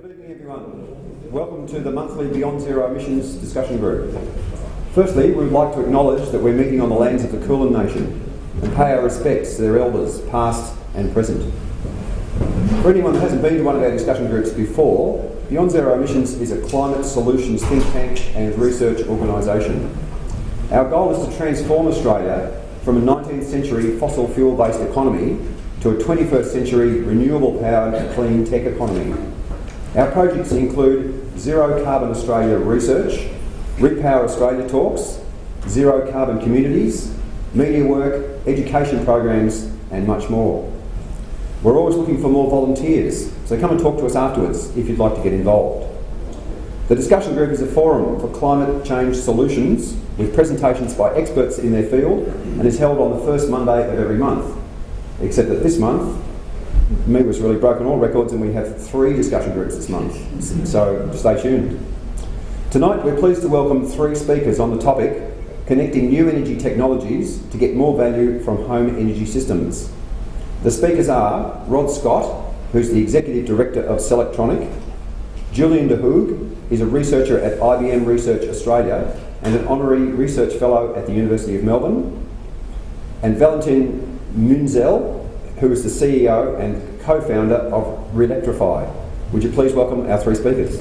Good evening, everyone. Welcome to the monthly Beyond Zero Emissions discussion group. Firstly, we would like to acknowledge that we're meeting on the lands of the Kulin Nation and pay our respects to their elders, past and present. For anyone that hasn't been to one of our discussion groups before, Beyond Zero Emissions is a climate solutions think tank and research organisation. Our goal is to transform Australia from a 19th century fossil fuel-based economy to a 21st century renewable-powered clean tech economy. Our projects include Zero Carbon Australia research, Repower Australia talks, Zero Carbon communities, media work, education programs and much more. We're always looking for more volunteers, so come and talk to us afterwards if you'd like to get involved. The discussion group is a forum for climate change solutions with presentations by experts in their field and is held on the first Monday of every month. Except that this month, me was really broken all records and we have 3 discussion groups this month, so stay tuned. Tonight we're pleased to welcome 3 speakers on the topic connecting new energy technologies to get more value from home energy systems. The speakers are Rod Scott, who's the Executive Director of Selectronic, Julian de Hoog is a researcher at IBM Research Australia and an Honorary Research Fellow at the University of Melbourne, and Valentin Munzel, who is the CEO and co-founder of Relectrify. Would you please welcome our 3 speakers?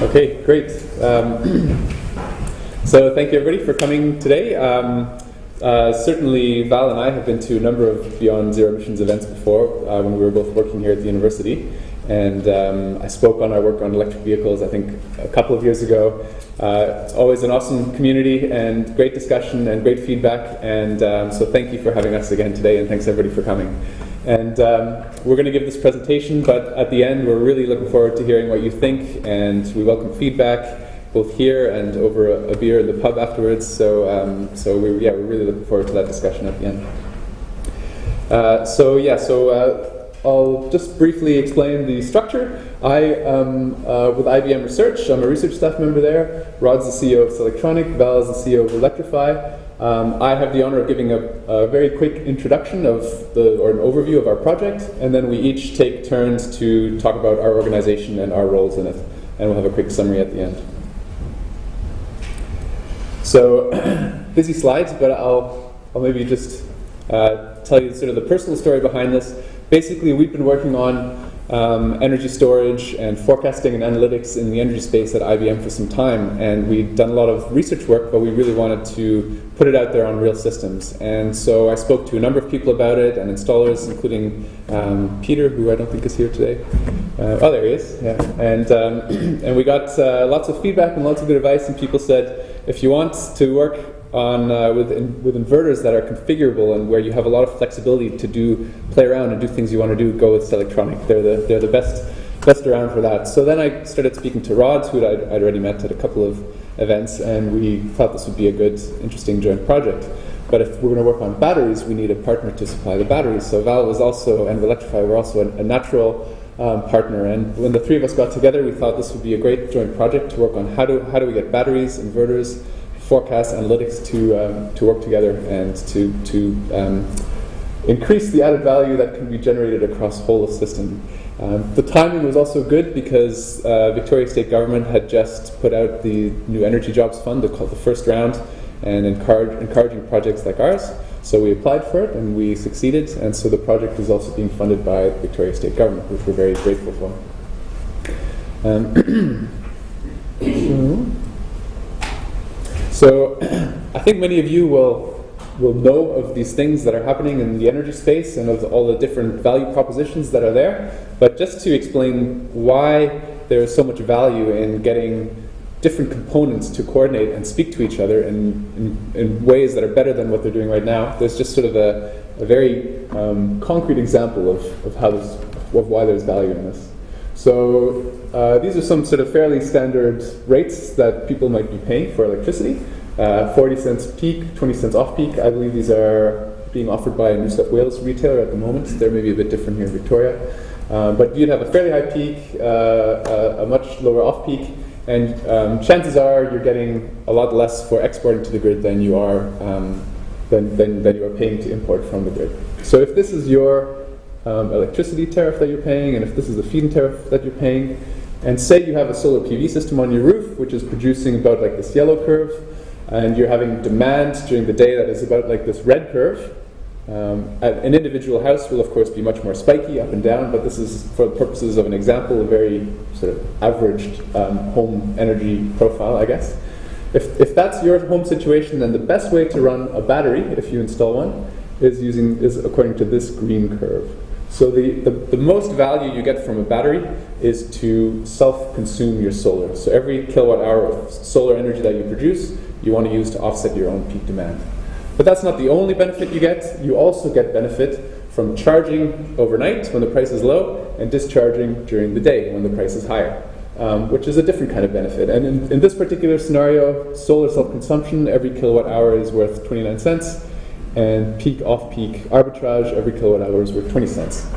Okay, great. So thank you everybody for coming today. Certainly Val and I have been to a number of Beyond Zero Emissions events before when we were both working here at the university, and I spoke on our work on electric vehicles I think a couple of years ago. It's always an awesome community and great discussion and great feedback, and so thank you for having us again today, and thanks everybody for coming. And we're going to give this presentation, but at the end we're really looking forward to hearing what you think, and we welcome feedback both here and over a beer in the pub afterwards. So we're really looking forward to that discussion at the end. I'll just briefly explain the structure. I am with IBM Research. I'm a research staff member there. Rod's the CEO of Selectronic. Val is the CEO of Relectrify. I have the honor of giving a very quick introduction or an overview of our project, and then we each take turns to talk about our organization and our roles in it, and we'll have a quick summary at the end. So, busy slides, but I'll maybe just tell you sort of the personal story behind this. Basically, we've been working on energy storage and forecasting and analytics in the energy space at IBM for some time, and we'd done a lot of research work, but we really wanted to put it out there on real systems. And so I spoke to a number of people about it, and installers, including Peter, who I don't think is here today. Oh, there he is. Yeah. And we got lots of feedback and lots of good advice, and people said, if you want to work on with inverters that are configurable and where you have a lot of flexibility to play around and do things you want to do, go with Selectronic. They're the best around for that. So then I started speaking to Rod, who I'd already met at a couple of events, and we thought this would be a good, interesting joint project. But if we're going to work on batteries, we need a partner to supply the batteries. So Val was also, and Relectrify were also a natural partner. And when the 3 of us got together, we thought this would be a great joint project to work on how do we get batteries, inverters, forecast, analytics to work together and to increase the added value that can be generated across the whole system. The timing was also good because Victoria State Government had just put out the new Energy Jobs Fund, called the first round, and encouraging projects like ours. So we applied for it and we succeeded, and so the project is also being funded by the Victoria State Government, which we're very grateful for. So I think many of you will know of these things that are happening in the energy space and of all the different value propositions that are there. But just to explain why there is so much value in getting different components to coordinate and speak to each other in ways that are better than what they're doing right now, there's just sort of a very concrete example of why there's value in this. So these are some sort of fairly standard rates that people might be paying for electricity. 40 cents peak, 20 cents off peak. I believe these are being offered by a New South Wales retailer at the moment. They're maybe a bit different here in Victoria. But you'd have a fairly high peak, a much lower off peak, and chances are you're getting a lot less for exporting to the grid than you are than you are paying to import from the grid. So if this is your electricity tariff that you're paying, and if this is the feed-in tariff that you're paying, and say you have a solar PV system on your roof which is producing about like this yellow curve, and you're having demand during the day that is about like this red curve, an individual house will of course be much more spiky up and down, but this is, for the purposes of an example, a very sort of averaged home energy profile, I guess. If that's your home situation, then the best way to run a battery, if you install one, is according to this green curve. So the most value you get from a battery is to self-consume your solar. So every kilowatt hour of solar energy that you produce, you want to use to offset your own peak demand. But that's not the only benefit you get. You also get benefit from charging overnight when the price is low and discharging during the day when the price is higher, which is a different kind of benefit. And in this particular scenario, solar self-consumption, every kilowatt hour is worth 29 cents, and peak off-peak arbitrage, every kilowatt hour is worth 20 cents.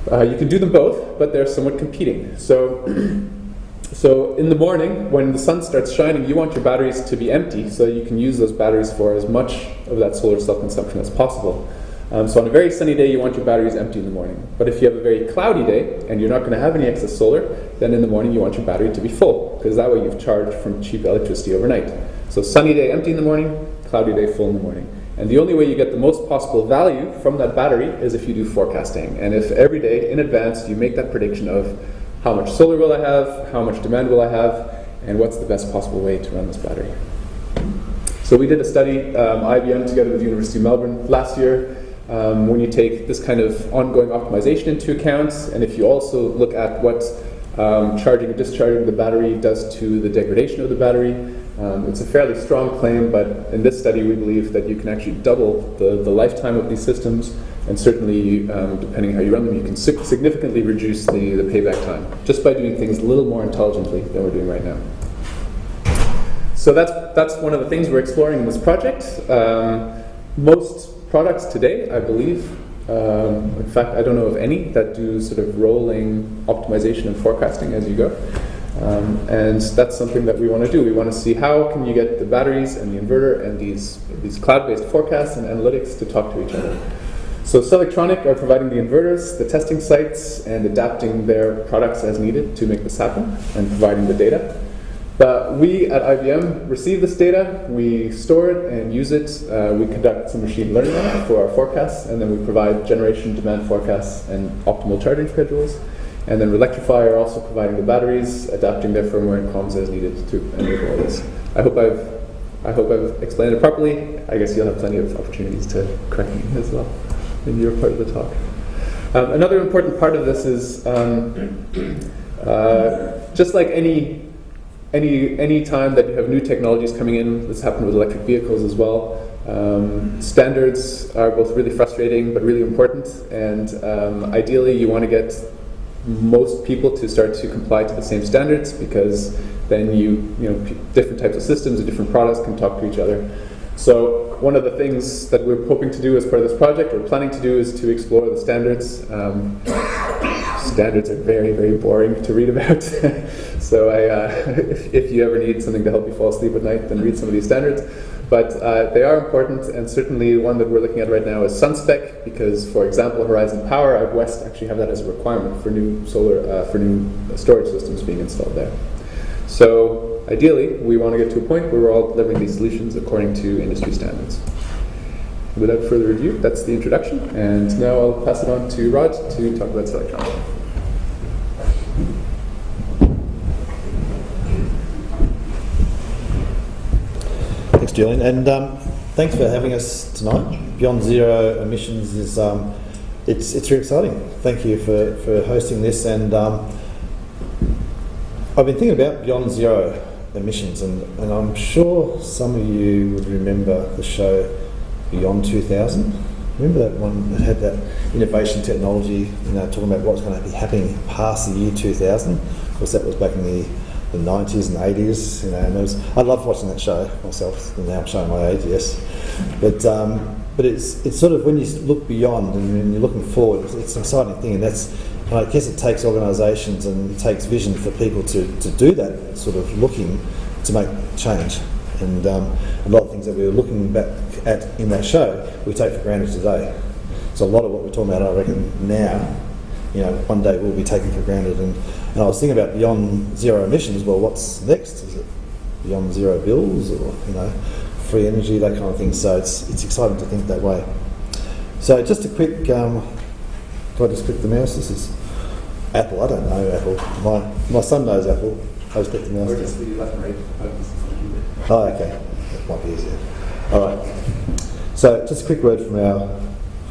You can do them both, but they're somewhat competing. So in the morning, when the sun starts shining, you want your batteries to be empty so you can use those batteries for as much of that solar self-consumption as possible. So on a very sunny day, you want your batteries empty in the morning. But if you have a very cloudy day and you're not going to have any excess solar, then in the morning you want your battery to be full, because that way you've charged from cheap electricity overnight. So sunny day empty in the morning, cloudy day full in the morning. And the only way you get the most possible value from that battery is if you do forecasting. And if every day in advance you make that prediction of how much solar will I have, how much demand will I have, and what's the best possible way to run this battery. So we did a study, IBM together with the University of Melbourne last year, when you take this kind of ongoing optimization into account, and if you also look at what charging and discharging the battery does to the degradation of the battery. It's a fairly strong claim, but in this study we believe that you can actually double the lifetime of these systems, and certainly, depending how you run them, you can significantly reduce the payback time, just by doing things a little more intelligently than we're doing right now. So that's one of the things we're exploring in this project. Most products today, I believe, in fact, I don't know of any that do sort of rolling optimization and forecasting as you go. And that's something that we want to do. We want to see how can you get the batteries and the inverter and these cloud-based forecasts and analytics to talk to each other. So Selectronic are providing the inverters, the testing sites, and adapting their products as needed to make this happen and providing the data. But we at IBM receive this data, we store it and use it, we conduct some machine learning on it for our forecasts, and then we provide generation demand forecasts and optimal charging schedules. And then Relectrify are also providing the batteries, adapting their firmware and comms as needed to enable all this. I hope I've explained it properly. I guess you'll have plenty of opportunities to correct me as well in your part of the talk. Another important part of this is just like any time that you have new technologies coming in, this happened with electric vehicles as well. Standards are both really frustrating but really important, and ideally you want to get most people to start to comply to the same standards, because then different types of systems and different products can talk to each other. So one of the things that we're hoping to do as part of this project, or planning to do, is to explore the standards. Standards are very, very boring to read about. So if you ever need something to help you fall asleep at night, then read some of these standards. But they are important, and certainly one that we're looking at right now is SunSpec, because, for example, Horizon Power out west actually have that as a requirement for new for new storage systems being installed there. So ideally, we want to get to a point where we're all delivering these solutions according to industry standards. Without further ado, that's the introduction, and now I'll pass it on to Rod to talk about Selectronic. Thanks, Julian, and thanks for having us tonight. Beyond Zero Emissions is it's very exciting. Thank you for hosting this, and I've been thinking about Beyond Zero Emissions, and I'm sure some of you would remember the show Beyond 2000. Remember that one that had that innovation technology, talking about what's going to be happening past the year 2000. Of course, that was back in the 90s and 80s, and I loved watching that show myself. Now I'm showing my age, yes, but it's sort of, when you look beyond and when you're looking forward, it's an exciting thing, and that's And I guess it takes organisations and it takes vision for people to do that sort of looking to make change. And a lot of things that we were looking back at in that show, we take for granted today. So a lot of what we're talking about, I reckon, now, one day will be taken for granted. And I was thinking about beyond zero emissions. Well, what's next? Is it beyond zero bills, or free energy, that kind of thing? So it's exciting to think that way. So just a quick. Do I just click the mouse? This is Apple. I don't know Apple. My son knows Apple. I just click the mouse. Or just the left and right. Oh, okay. That might be easier. All right. So just a quick word from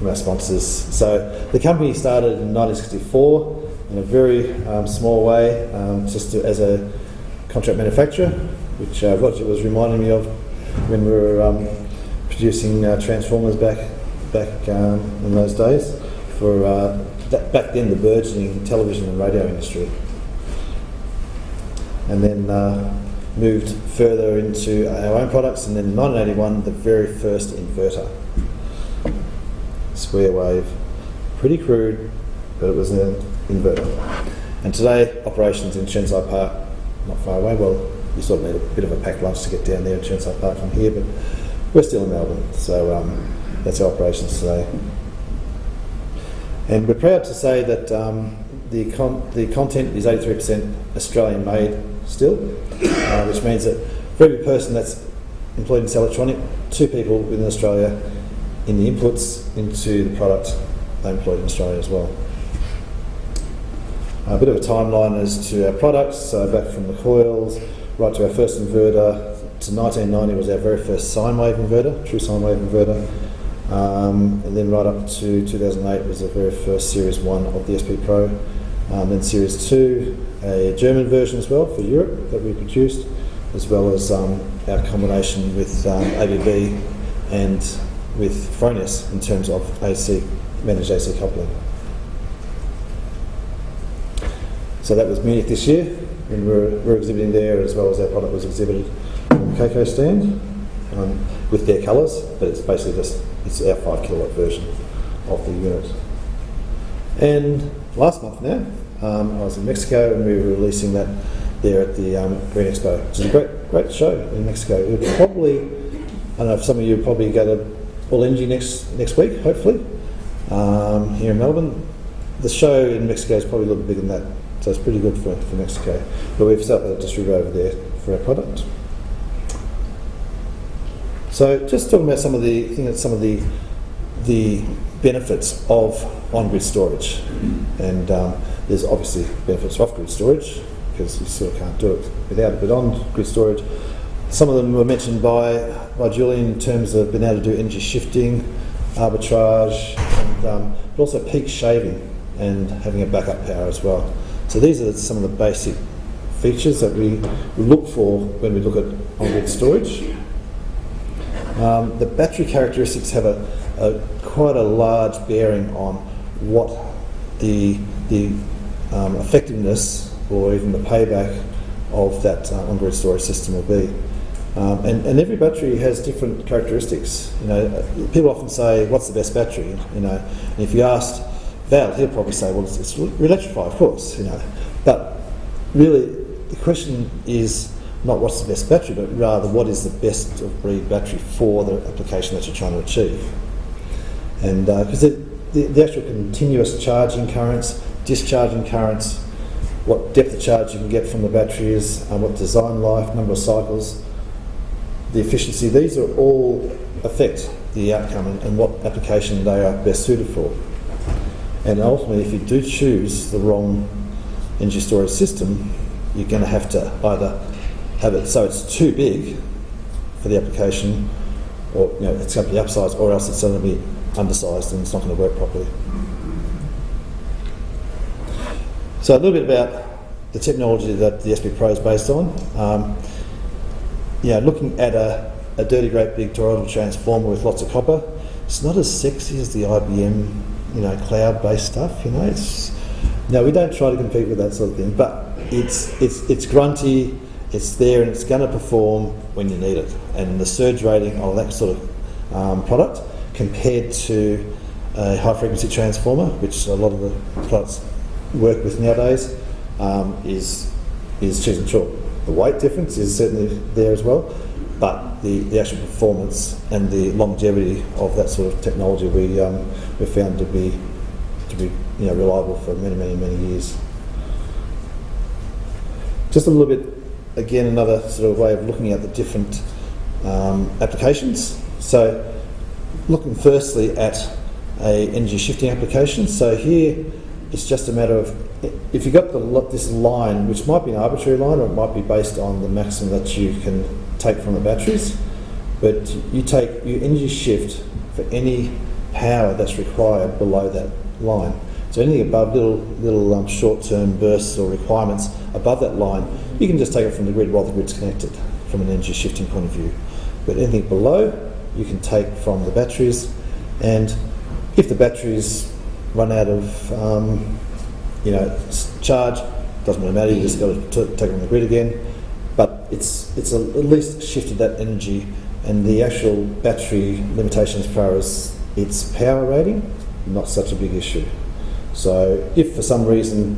our sponsors. So the company started in 1964 in a very small way, just as a contract manufacturer, which Roger was reminding me of when we were producing transformers back in those days for back then the burgeoning television and radio industry, and then moved further into our own products, and then in 1981 the very first inverter. Square wave, pretty crude, but it was an inverter. And today, operations in Chensai Park, not far away. Well, you sort of need a bit of a packed lunch to get down there in Chensai Park from here, but we're still in Melbourne, so that's our operations today. And we're proud to say that the content is 83% Australian made still, which means that for every person that's employed in Electronic, 2 people within Australia in the inputs into the product they employed in Australia as well. A bit of a timeline as to our products, so back from the coils right to our first inverter, to 1990 was our very first sine wave inverter, true sine wave inverter, and then right up to 2008 was the very first Series 1 of the SP Pro, then Series 2, a German version as well for Europe that we produced, as well as our combination with ABB and with Fronius in terms of managed AC coupling. So that was Munich this year, and we're exhibiting there, as well as our product was exhibited on the Coco stand with their colours, but it's basically it's our 5 kilowatt version of the unit. And last month now, I was in Mexico, and we were releasing that there at the Green Expo, which is a great show in Mexico. It would probably, I don't know if some of you would probably go to All Energy next week, hopefully, here in Melbourne. The show in Mexico is probably a little bit bigger than that, so it's pretty good for Mexico. But we've set up a distributor over there for our product. So just talking about some of the benefits of on-grid storage, and there's obviously benefits of off-grid storage because you sort of can't do it without it. But on-grid storage, some of them were mentioned by Julian in terms of being able to do energy shifting, arbitrage, and but also peak shaving and having a backup power as well. So these are some of the basic features that we look for when we look at on-grid storage. The battery characteristics have quite a large bearing on what the effectiveness or even the payback of that on-grid storage system will be. And every battery has different characteristics. People often say, "What's the best battery?" And if you asked Val, he'll probably say, "Well, it's Relectrify, of course." But really, the question is not what's the best battery, but rather what is the best of breed battery for the application that you're trying to achieve. And because the actual continuous charging currents, discharging currents, what depth of charge you can get from the batteries, what design life, number of cycles, the efficiency, these are all affect the outcome and what application they are best suited for. And ultimately, if you do choose the wrong energy storage system, you're going to have to either have it so it's too big for the application, or it's going to be upsized, or else it's going to be undersized and it's not going to work properly. So a little bit about the technology that the SP Pro is based on. Looking at a dirty, great big toroidal transformer with lots of copper, it's not as sexy as the IBM, cloud-based stuff. We don't try to compete with that sort of thing, but it's grunty, it's there, and it's going to perform when you need it. And the surge rating of that sort of product compared to a high-frequency transformer, which a lot of the products work with nowadays is cheese and chalk. The weight difference is certainly there as well, but the actual performance and the longevity of that sort of technology we found to be reliable for many years. Just a little bit, again, another sort of way of looking at the different applications. So looking firstly at a energy shifting application. So here it's just a matter of, if you've got this line, which might be an arbitrary line or it might be based on the maximum that you can take from the batteries, but you energy shift for any power that's required below that line. So anything above little short-term bursts or requirements above that line, you can just take it from the grid while the grid's connected from an energy shifting point of view. But anything below, you can take from the batteries, and if the batteries run out of charge, doesn't really matter, you just got to take it from the grid again. But it's at least shifted that energy, and the actual battery limitations as far as its power rating, not such a big issue. So if for some reason,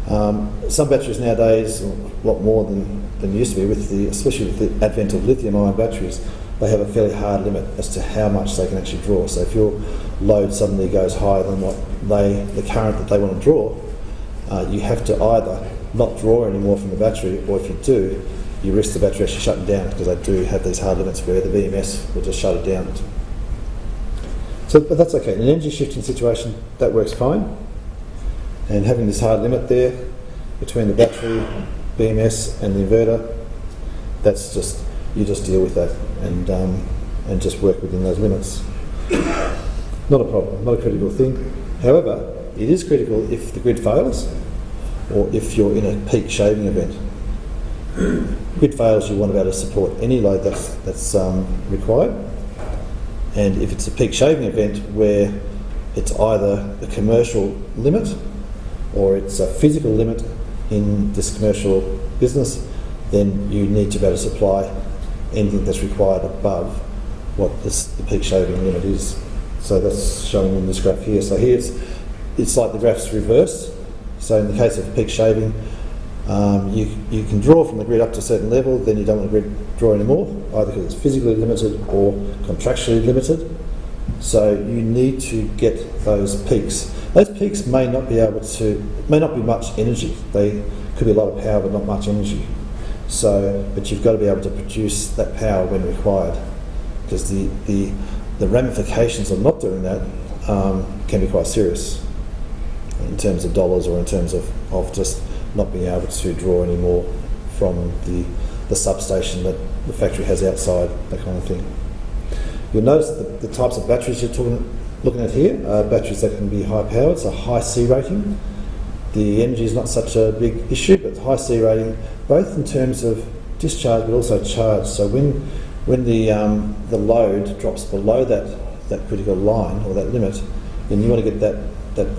some batteries nowadays, a lot more than used to be, especially with the advent of lithium-ion batteries, they have a fairly hard limit as to how much they can actually draw. So if your load suddenly goes higher than the current that they want to draw, you have to either not draw anymore from the battery, or if you do, you risk the battery actually shutting down, because they do have these hard limits where the BMS will just shut it down. So, but that's okay. In an energy shifting situation, that works fine. And having this hard limit there between the battery, BMS and the inverter, you just deal with that and just work within those limits. Not a problem, not a critical thing. However, it is critical if the grid fails, or if you're in a peak shaving event. Grid fails, you want to be able to support any load that's required. And if it's a peak shaving event where it's either a commercial limit or it's a physical limit in this commercial business, then you need to be able to supply anything that's required above what the peak shaving limit is. So that's shown in this graph here. So here it's like the graph's reversed. So in the case of peak shaving, you can draw from the grid up to a certain level, then you don't want the grid draw anymore, either because it's physically limited or contractually limited. So you need to get those peaks. Those peaks may not be much energy. They could be a lot of power but not much energy. But you've got to be able to produce that power when required, because the ramifications of not doing that can be quite serious in terms of dollars, or in terms of just not being able to draw any more from the substation that the factory has outside, that kind of thing. You'll notice that the types of batteries you're looking at here are batteries that can be high powered, so high C rating. The energy is not such a big issue, but high C rating, both in terms of discharge but also charge. So when the load drops below that critical line or that limit, then you want to get that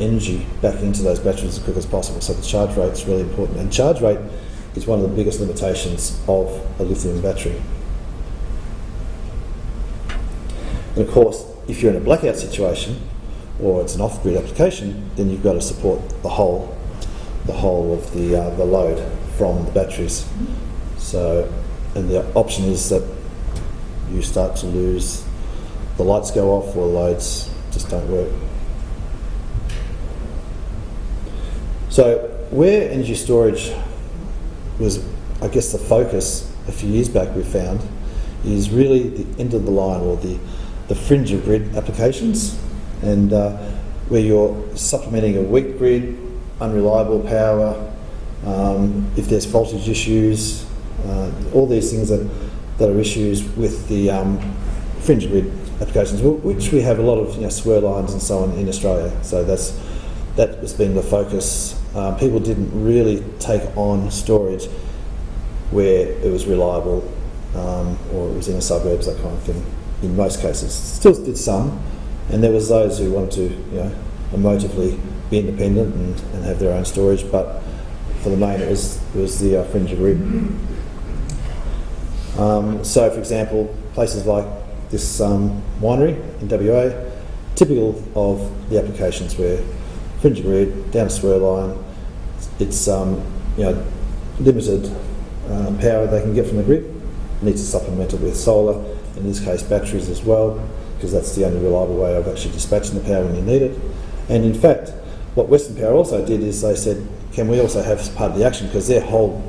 energy back into those batteries as quick as possible. So the charge rate is really important, and charge rate is one of the biggest limitations of a lithium battery. And of course, if you're in a blackout situation or it's an off-grid application, then you've got to support the whole of the load from the batteries. So, and the option is that you start to lose, the lights go off or the loads just don't work. So where energy storage was, I guess, the focus a few years back, we found, is really the end of the line, or the fringe of grid applications, and where you're supplementing a weak grid, unreliable power, if there's voltage issues, all these things that are issues with the fringe grid applications, which we have a lot of swirl lines and so on in Australia. So that has been the focus. People didn't really take on storage where it was reliable, or it was in the suburbs, that kind of thing, in most cases. Still did some, and there was those who wanted to emotively be independent and have their own storage, but for the main it was the fringe of grid. So for example, places like this winery in WA, typical of the applications where fringe of grid, down a swirl line, it's limited power they can get from the grid. Needs to supplement it with solar, in this case batteries as well, because that's the only reliable way of actually dispatching the power when you need it. And in fact, what Western Power also did is they said, can we also have part of the action, because their whole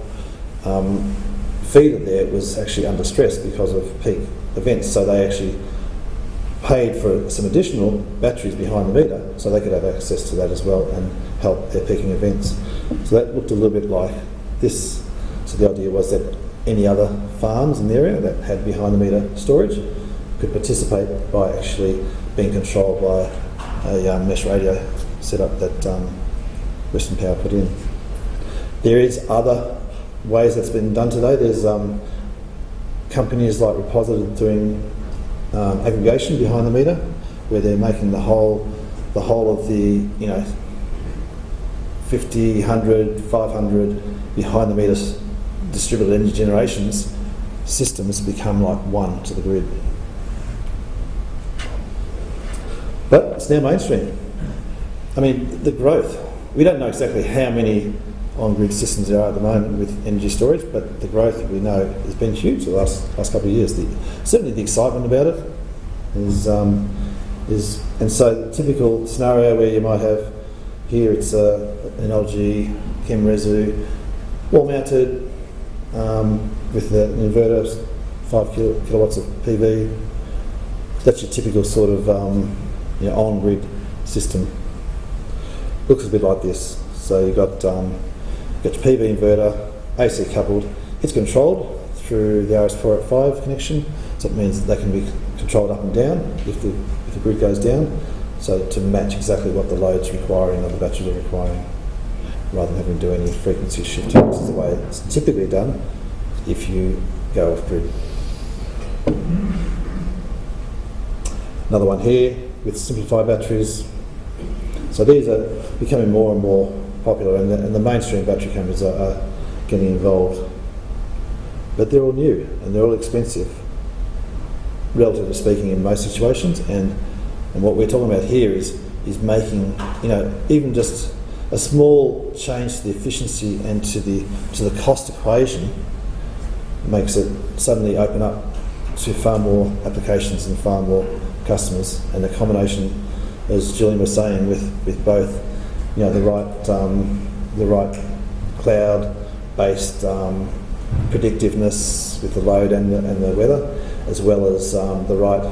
feeder there was actually under stress because of peak events, so they actually paid for some additional batteries behind the meter so they could have access to that as well and help their peaking events. So that looked a little bit like this. So the idea was that any other farms in the area that had behind the meter storage could participate by actually being controlled by a mesh radio setup that Western Power put in. There is other ways that's been done today. There's companies like Repository doing aggregation behind the meter, where they're making the whole of the 50, 100, 500 behind the meter distributed energy generations systems become like one to the grid. But it's now mainstream. I mean, the growth, we don't know exactly how many on-grid systems there are at the moment with energy storage, but the growth we know has been huge the last couple of years. Certainly the excitement about it is, and so the typical scenario where you might have here, it's an LG Chem Resu wall mounted with an inverter, 5 kilowatts of PV. That's your typical sort of on-grid system. Looks a bit like this. So you've got your PV inverter, AC coupled. It's controlled through the RS485 connection, so it means that they can be controlled up and down if the grid goes down, so to match exactly what the load's requiring or the batteries are requiring, rather than having to do any frequency shifting, which is the way it's typically done if you go off grid. Another one here with simplified batteries. So these are becoming more and more popular, and the mainstream battery companies are getting involved. But they're all new and they're all expensive, relatively speaking, in most situations. And what we're talking about here is making, even just a small change to the efficiency and to the cost equation makes it suddenly open up to far more applications and far more customers. And the combination, as Julian was saying, with both, the right cloud-based predictiveness with the load and the weather, as well as the right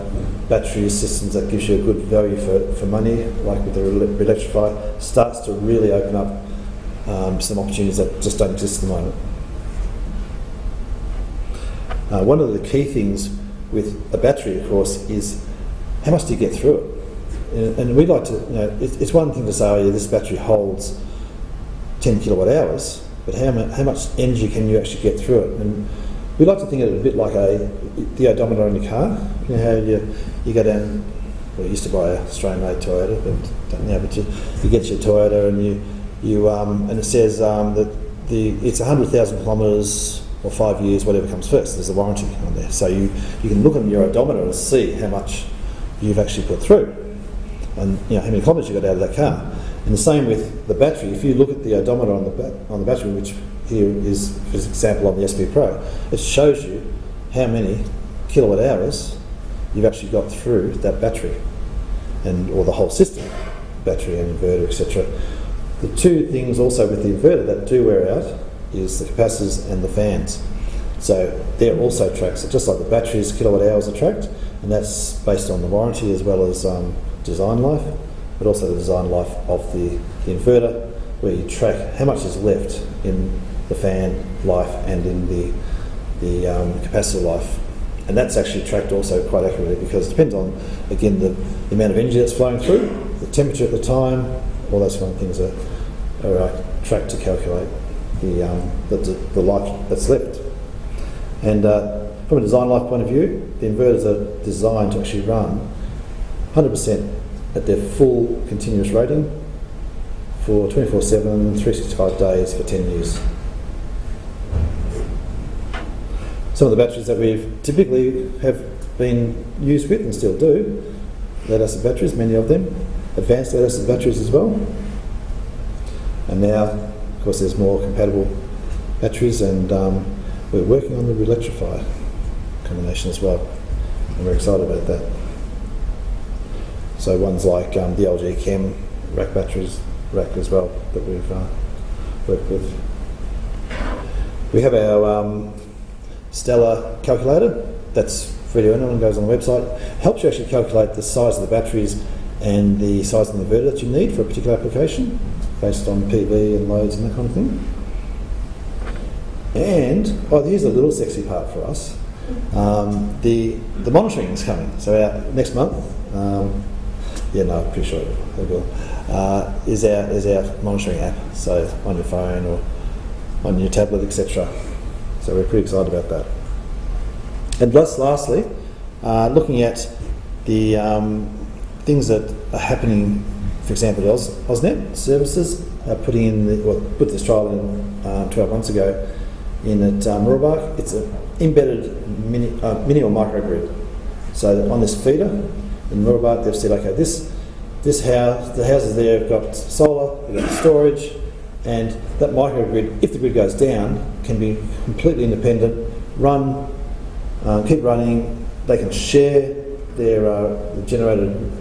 battery systems that gives you a good value for money, like with the Relectrify, starts to really open up some opportunities that just don't exist at the moment. One of the key things with a battery, of course, is how much do you get through it? And we'd like to, it's one thing to say, oh yeah, this battery holds 10 kilowatt hours, but how much energy can you actually get through it? And we like to think of it a bit like the odometer on your car. You know how you go down, well, you used to buy a Australian-made Toyota, but don't now, but you get your Toyota and you and it says that it's 100,000 kilometres or 5 years, whatever comes first. There's a warranty on there. So you can look on your odometer and see how much you've actually put through, and how many kilometres you got out of that car. And the same with the battery. If you look at the odometer on the battery, which here is, for example, on the SP Pro, it shows you how many kilowatt hours you've actually got through that battery, or the whole system, battery and inverter, etc. The two things also with the inverter that do wear out is the capacitors and the fans. So they're also tracked. So just like the batteries, kilowatt hours are tracked, and that's based on the warranty as well as design life, but also the design life of the inverter, where you track how much is left in the fan life and in the capacitor life. And that's actually tracked also quite accurately, because it depends on, again, the amount of energy that's flowing through, the temperature at the time, all those kind of things are tracked to calculate the life that's left. And from a design life point of view, the inverters are designed to actually run 100% at their full continuous rating for 24/7, 365 days for 10 years. Some of the batteries that we've typically have been used with and still do, lead-acid batteries, many of them, advanced lead-acid batteries as well. And now, of course, there's more compatible batteries, and we're working on the Relectrify combination as well, and we're excited about that. So ones like the LG Chem rack batteries rack as well that we've worked with. We have our Stellar calculator. That's free to anyone, goes on the website. Helps you actually calculate the size of the batteries and the size of the inverter that you need for a particular application based on PV and loads and that kind of thing. And, here's a little sexy part for us. The monitoring is coming. So next month, I'm pretty sure it will, is our monitoring app. So on your phone or on your tablet, etc. So we're pretty excited about that. And lastly, looking at the things that are happening, for example, AusNet services are put this trial in 12 months ago in at Murdoch. It's an embedded mini or microgrid. So on this feeder in Murdoch, they've said, okay, the houses there have got solar, they've got storage, and that microgrid, if the grid goes down, can be completely independent, keep running. They can share their generated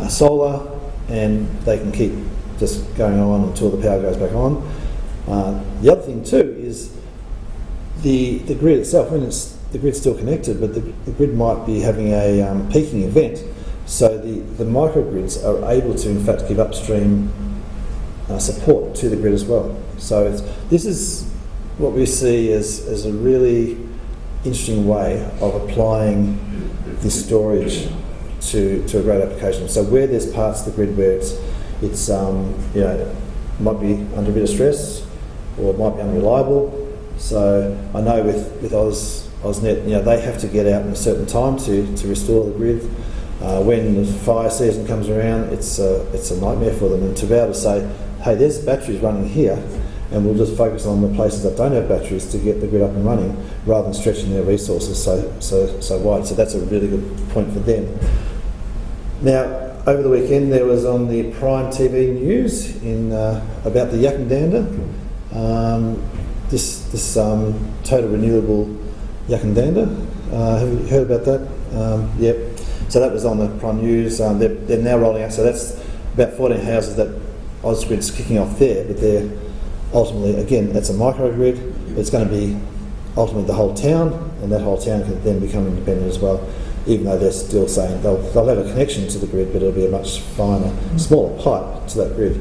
solar, and they can keep just going on until the power goes back on. The other thing too is the grid itself. The grid's still connected, but the grid might be having a peaking event. So the microgrids are able to, in fact, give upstream support to the grid as well. So this is what we see as a really interesting way of applying this storage to a great application. So where there's parts of the grid where it's might be under a bit of stress or it might be unreliable. So I know with AusNet, they have to get out in a certain time to restore the grid. When the fire season comes around, it's a nightmare for them. And to be able to say, hey, there's batteries running here, and we'll just focus on the places that don't have batteries to get the grid up and running, rather than stretching their resources so wide. So that's a really good point for them. Now, over the weekend, there was on the Prime TV news about the Yakandanda, this total renewable Yakandanda. Have you heard about that? Yep. So that was on the Prime News. They're now rolling out. So that's about 14 houses that Ausgrid's kicking off there, but they're ultimately, again, that's a microgrid. It's going to be ultimately the whole town, and that whole town can then become independent as well, even though they're still saying they'll have a connection to the grid, but it'll be a much finer, smaller pipe to that grid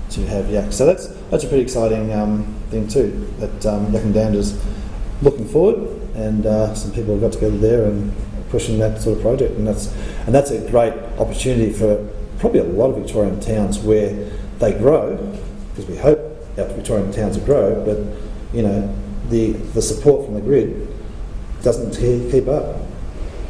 to have Yak. So that's a pretty exciting thing too, that Yakandanda's looking forward, and some people have got together there and pushing that sort of project, and that's a great opportunity for probably a lot of Victorian towns where they grow, because we hope our Victorian towns will grow, but the support from the grid doesn't keep up.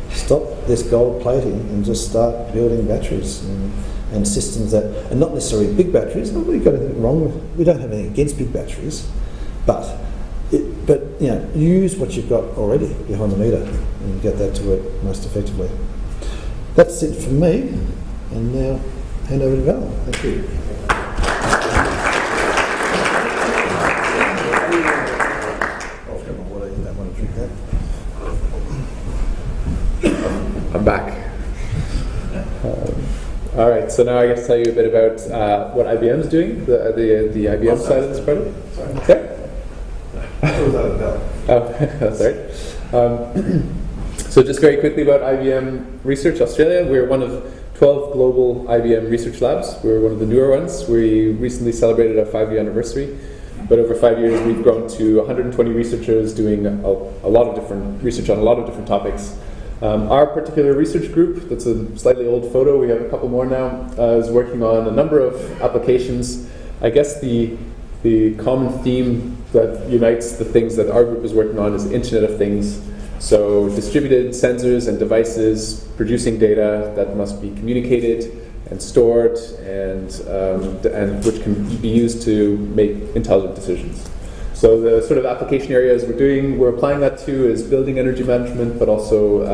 Stop this gold plating and just start building batteries and systems that are not necessarily big batteries. We've got anything wrong with, we don't have anything against big batteries, but use what you've got already behind the meter and get that to work most effectively. That's it from me, and now hand over to Val. Thank you. I've got my water. You don't want to drink that? I'm back. All right, so now I get to tell you a bit about what IBM's doing, the IBM side of this project. Okay. Oh, that's right. So just very quickly about IBM Research Australia. We're one of 12 global IBM research labs. We're one of the newer ones. We recently celebrated our 5-year anniversary, but over 5 years we've grown to 120 researchers doing a lot of different research on a lot of different topics. Our particular research group, that's a slightly old photo, we have a couple more now, is working on a number of applications. I guess the common theme that unites the things that our group is working on is Internet of Things. So distributed sensors and devices producing data that must be communicated and stored and which can be used to make intelligent decisions. So the sort of application areas we're applying that to is building energy management, but also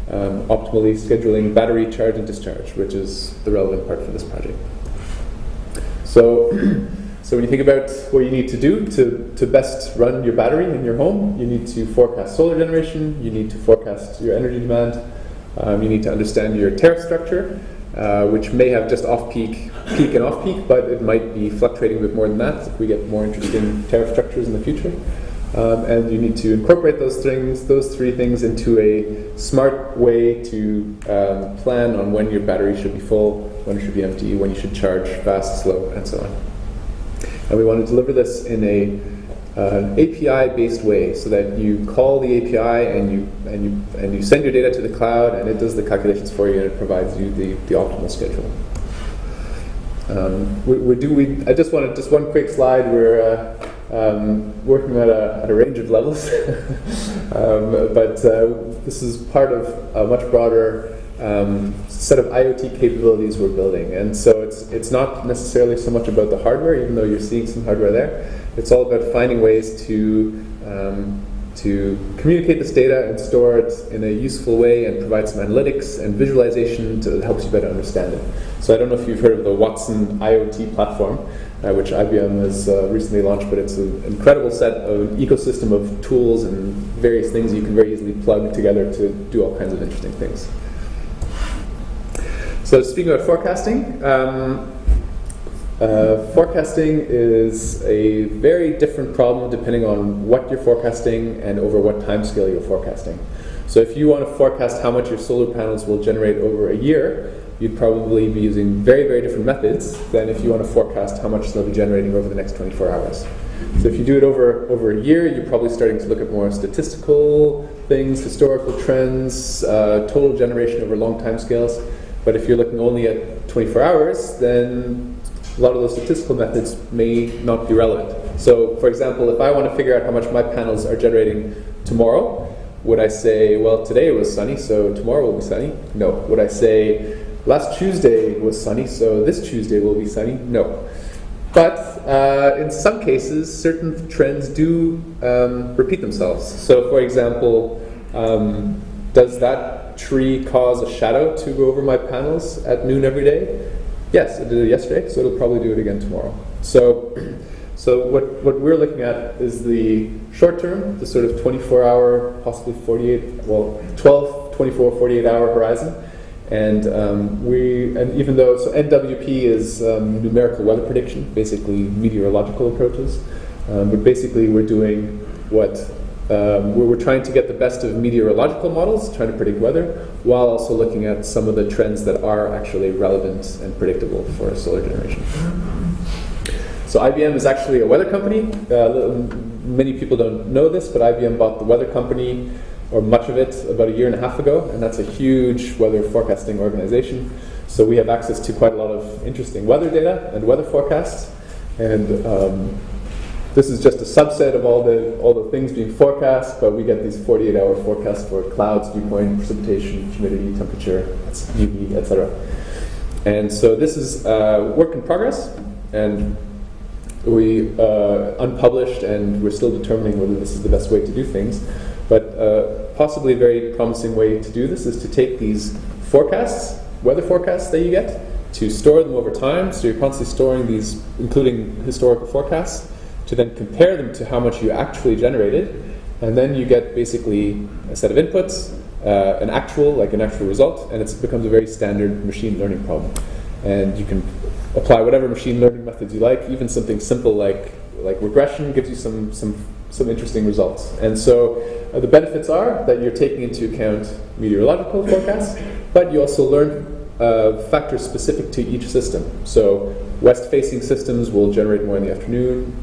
optimally scheduling battery charge and discharge, which is the relevant part for this project. So So when you think about what you need to do to best run your battery in your home, you need to forecast solar generation, you need to forecast your energy demand, you need to understand your tariff structure, which may have just off-peak, peak and off-peak, but it might be fluctuating a bit more than that if we get more interesting tariff structures in the future. And you need to incorporate those three things into a smart way to plan on when your battery should be full, when it should be empty, when you should charge fast, slow, and so on. And we want to deliver this in an API-based way, so that you call the API and you send your data to the cloud, and it does the calculations for you, and it provides you the optimal schedule. I just wanted one quick slide. We're working at a range of levels, but this is part of a much broader set of IoT capabilities we're building. And so it's not necessarily so much about the hardware, even though you're seeing some hardware there. It's all about finding ways to communicate this data and store it in a useful way and provide some analytics and visualization that helps you better understand it. So I don't know if you've heard of the Watson IoT platform, which IBM has recently launched, but it's an incredible set of an ecosystem of tools and various things you can very easily plug together to do all kinds of interesting things. So speaking about forecasting, forecasting is a very different problem depending on what you're forecasting and over what time scale you're forecasting. So if you want to forecast how much your solar panels will generate over a year, you'd probably be using very, very different methods than if you want to forecast how much they'll be generating over the next 24 hours. So if you do it over a year, you're probably starting to look at more statistical things, historical trends, total generation over long time scales. But if you're looking only at 24 hours, then a lot of those statistical methods may not be relevant. So, for example, if I want to figure out how much my panels are generating tomorrow, would I say, well, today was sunny, so tomorrow will be sunny? No. Would I say, last Tuesday was sunny, so this Tuesday will be sunny? No. But in some cases, certain trends do repeat themselves. So, for example, does that tree cause a shadow to go over my panels at noon every day? Yes, it did it yesterday, so it'll probably do it again tomorrow. So what we're looking at is the short term, the sort of 24-hour, possibly 12, 24, 48-hour horizon. And even though, so NWP is numerical weather prediction, basically meteorological approaches. But basically we're doing what we're trying to get the best of meteorological models, trying to predict weather, while also looking at some of the trends that are actually relevant and predictable for solar generation. So IBM is actually a weather company. Many people don't know this, but IBM bought the weather company, or much of it, about a year and a half ago, and that's a huge weather forecasting organization. So we have access to quite a lot of interesting weather data and weather forecasts, and this is just a subset of all the things being forecast, but we get these 48-hour forecasts for clouds, dew point, precipitation, humidity, temperature, UV, etc. And so this is work in progress, and we unpublished, and we're still determining whether this is the best way to do things. But possibly a very promising way to do this is to take these forecasts, weather forecasts that you get, to store them over time. So you're constantly storing these, including historical forecasts, to then compare them to how much you actually generated, and then you get basically a set of inputs, an actual result, and it becomes a very standard machine learning problem. And you can apply whatever machine learning methods you like, even something simple like regression gives you some interesting results. And so the benefits are that you're taking into account meteorological forecasts, but you also learn factors specific to each system. So west-facing systems will generate more in the afternoon.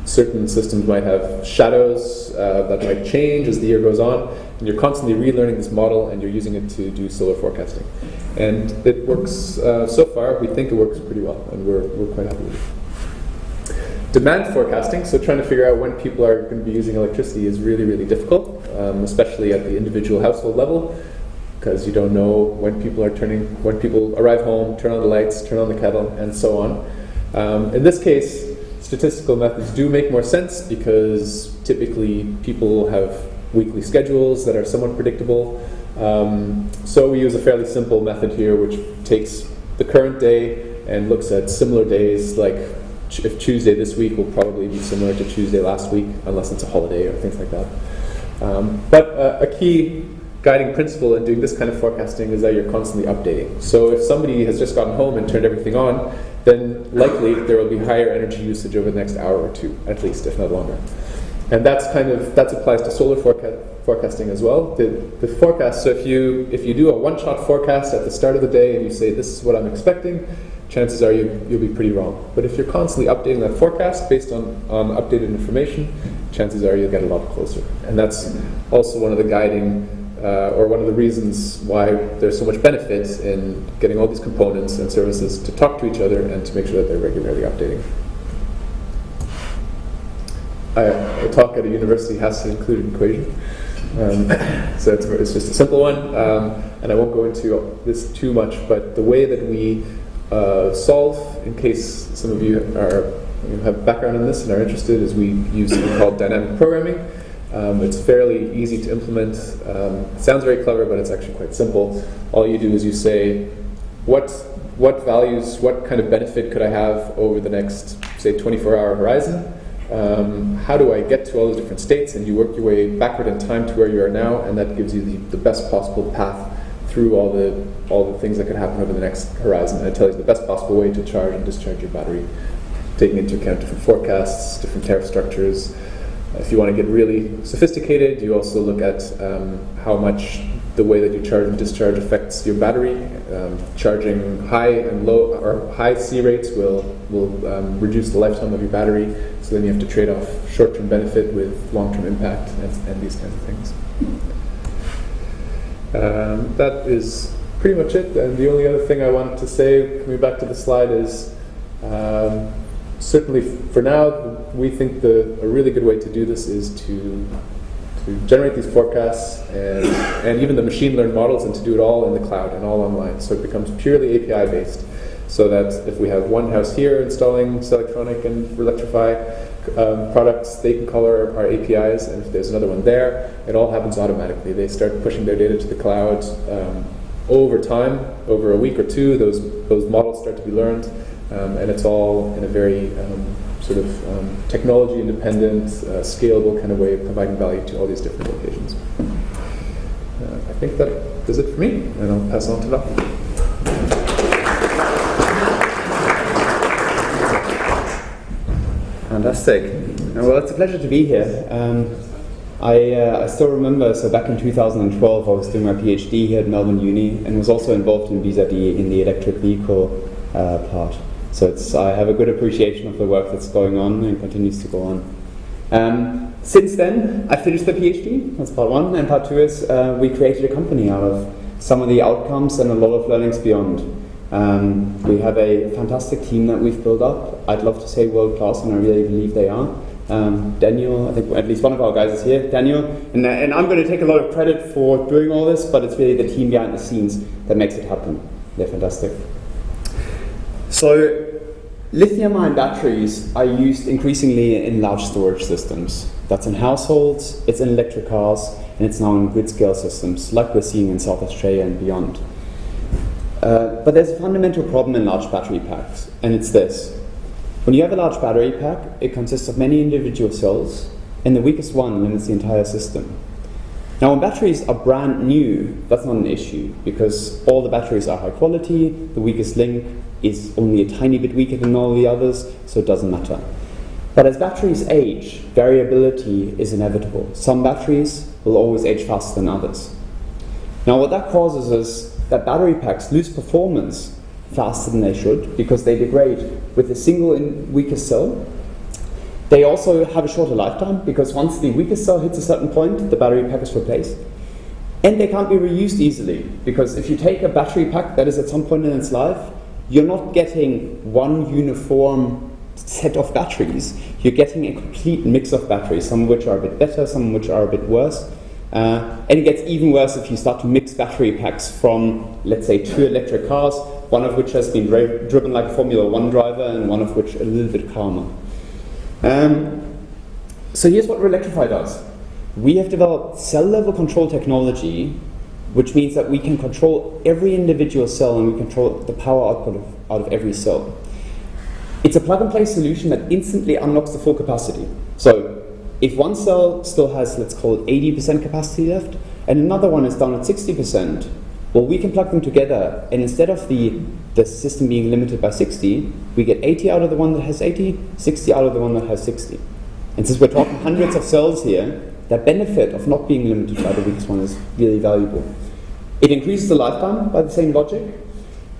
Certain systems might have shadows that might change as the year goes on, and you're constantly relearning this model, and you're using it to do solar forecasting. And it works, so far, we think it works pretty well, and we're quite happy with it. Demand forecasting, so trying to figure out when people are going to be using electricity is really, really difficult, especially at the individual household level, because you don't know when people arrive home, turn on the lights, turn on the kettle, and so on. In this case, statistical methods do make more sense because typically people have weekly schedules that are somewhat predictable. So we use a fairly simple method here which takes the current day and looks at similar days like if Tuesday this week will probably be similar to Tuesday last week, unless it's a holiday or things like that. But a key guiding principle in doing this kind of forecasting is that you're constantly updating. So if somebody has just gotten home and turned everything on, then likely there will be higher energy usage over the next hour or two, at least, if not longer. And that applies to solar forecasting as well. The forecast, so if you do a one-shot forecast at the start of the day and you say, this is what I'm expecting, chances are you'll be pretty wrong. But if you're constantly updating that forecast based on updated information, chances are you'll get a lot closer. And that's also one of the guiding, or one of the reasons why there's so much benefit in getting all these components and services to talk to each other and to make sure that they're regularly updating. A talk at a university has to include an equation. So it's just a simple one, and I won't go into this too much, but the way that we solve, in case some of you have background in this and are interested, is we use something called dynamic programming. It's fairly easy to implement. It sounds very clever, but it's actually quite simple. All you do is you say, what values, what kind of benefit could I have over the next, say, 24-hour horizon? How do I get to all those different states? And you work your way backward in time to where you are now, and that gives you the best possible path through all the things that could happen over the next horizon. And it tells you the best possible way to charge and discharge your battery, taking into account different forecasts, different tariff structures. If you want to get really sophisticated, you also look at how much the way that you charge and discharge affects your battery. Charging high and low or high C rates will reduce the lifetime of your battery. So then you have to trade off short-term benefit with long-term impact and these kinds of things. That is pretty much it. And the only other thing I wanted to say, coming back to the slide, is certainly for now, we think a really good way to do this is to generate these forecasts and even the machine learned models, and to do it all in the cloud and all online. So it becomes purely API based, so that if we have one house here installing Selectronic and Relectrify products, they can call our APIs, and if there's another one there, it all happens automatically. They start pushing their data to the cloud. Over time, over a week or two, those models start to be learned, and it's all in a very sort of technology-independent, scalable kind of way of providing value to all these different locations. I think that does it for me, and I'll pass on to Val. Fantastic. Well, it's a pleasure to be here. I still remember, so back in 2012, I was doing my PhD here at Melbourne Uni, and was also involved in vis-a-vis in the electric vehicle part. So I have a good appreciation of the work that's going on and continues to go on. Since then, I finished the PhD, that's part one, and part two is we created a company out of some of the outcomes and a lot of learnings beyond. We have a fantastic team that we've built up. I'd love to say world-class, and I really believe they are. Daniel, I think at least one of our guys is here, Daniel, and I'm going to take a lot of credit for doing all this, but it's really the team behind the scenes that makes it happen. They're fantastic. So, lithium-ion batteries are used increasingly in large storage systems. That's in households, it's in electric cars, and it's now in grid-scale systems, like we're seeing in South Australia and beyond. But there's a fundamental problem in large battery packs, and it's this. When you have a large battery pack, it consists of many individual cells, and the weakest one limits the entire system. Now, when batteries are brand new, that's not an issue, because all the batteries are high quality, the weakest link is only a tiny bit weaker than all the others, so it doesn't matter. But as batteries age, variability is inevitable. Some batteries will always age faster than others. Now, what that causes is that battery packs lose performance faster than they should, because they degrade with a single weakest cell. They also have a shorter lifetime, because once the weakest cell hits a certain point, the battery pack is replaced. And they can't be reused easily, because if you take a battery pack that is at some point in its life, you're not getting one uniform set of batteries. You're getting a complete mix of batteries, some of which are a bit better, some of which are a bit worse. And it gets even worse if you start to mix battery packs from, let's say, two electric cars, one of which has been driven like a Formula 1 driver and one of which a little bit calmer. So here's what Relectrify does. We have developed cell-level control technology, which means that we can control every individual cell and we control the power output out of every cell. It's a plug-and-play solution that instantly unlocks the full capacity. So if one cell still has, let's call it 80% capacity left, and another one is down at 60%, well, we can plug them together, and instead of the system being limited by 60, we get 80 out of the one that has 80, 60 out of the one that has 60. And since we're talking hundreds of cells here, that benefit of not being limited by the weakest one is really valuable. It increases the lifetime by the same logic.